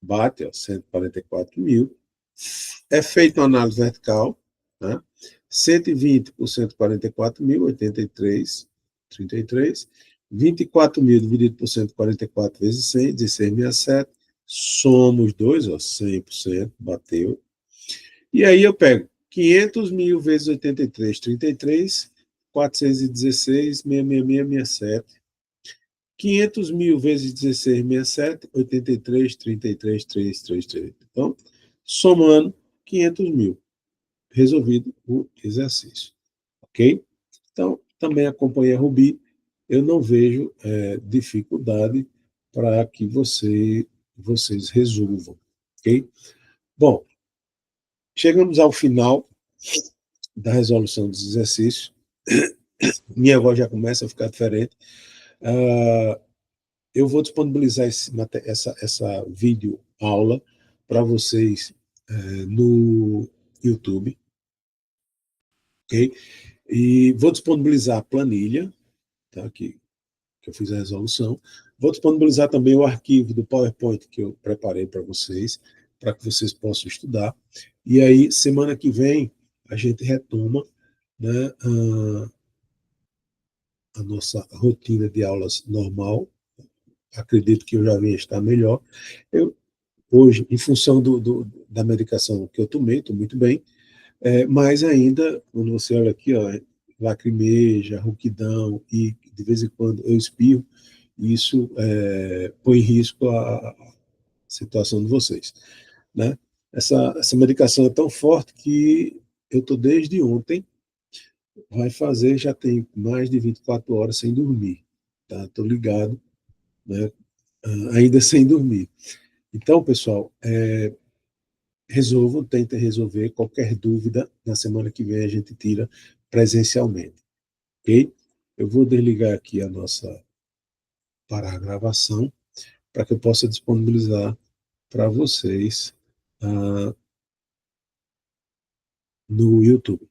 Bate, ó, 144 mil. É feita uma análise vertical, né? 120 por 144 mil, 83, 33. 24 mil dividido por 144 vezes 100, 16,67. Soma os dois, ó, 100%, bateu. E aí eu pego 500 mil vezes 83, 33, 416, 66667. 500 mil vezes 16, 67, 83, 33, 333. Então, somando 500 mil. Resolvido o exercício. Ok? Então, também acompanhe a Rubi. Eu não vejo dificuldade para que vocês resolvam. Ok? Bom, chegamos ao final da resolução dos exercícios. Minha voz já começa a ficar diferente. Eu vou disponibilizar essa vídeo aula para vocês no YouTube, ok? E vou disponibilizar a planilha, tá? Que eu fiz a resolução. Vou disponibilizar também o arquivo do PowerPoint que eu preparei para vocês, para que vocês possam estudar. E aí, semana que vem, a gente retoma, né, a nossa rotina de aulas normal. Acredito que eu já venha estar melhor. Eu, hoje, em função da medicação que eu tomei, estou muito bem, mas ainda, quando você olha aqui, ó, lacrimeja, rouquidão, e de vez em quando eu espirro, isso põe em risco a situação de vocês, né? Essa medicação é tão forte que eu estou desde ontem, vai fazer, já tem mais de 24 horas sem dormir, tá? Estou ligado, né? Ainda sem dormir. Então, pessoal, resolvam, tentem resolver. Qualquer dúvida, na semana que vem a gente tira presencialmente, ok? Eu vou desligar aqui a nossa para a gravação, para que eu possa disponibilizar para vocês no YouTube.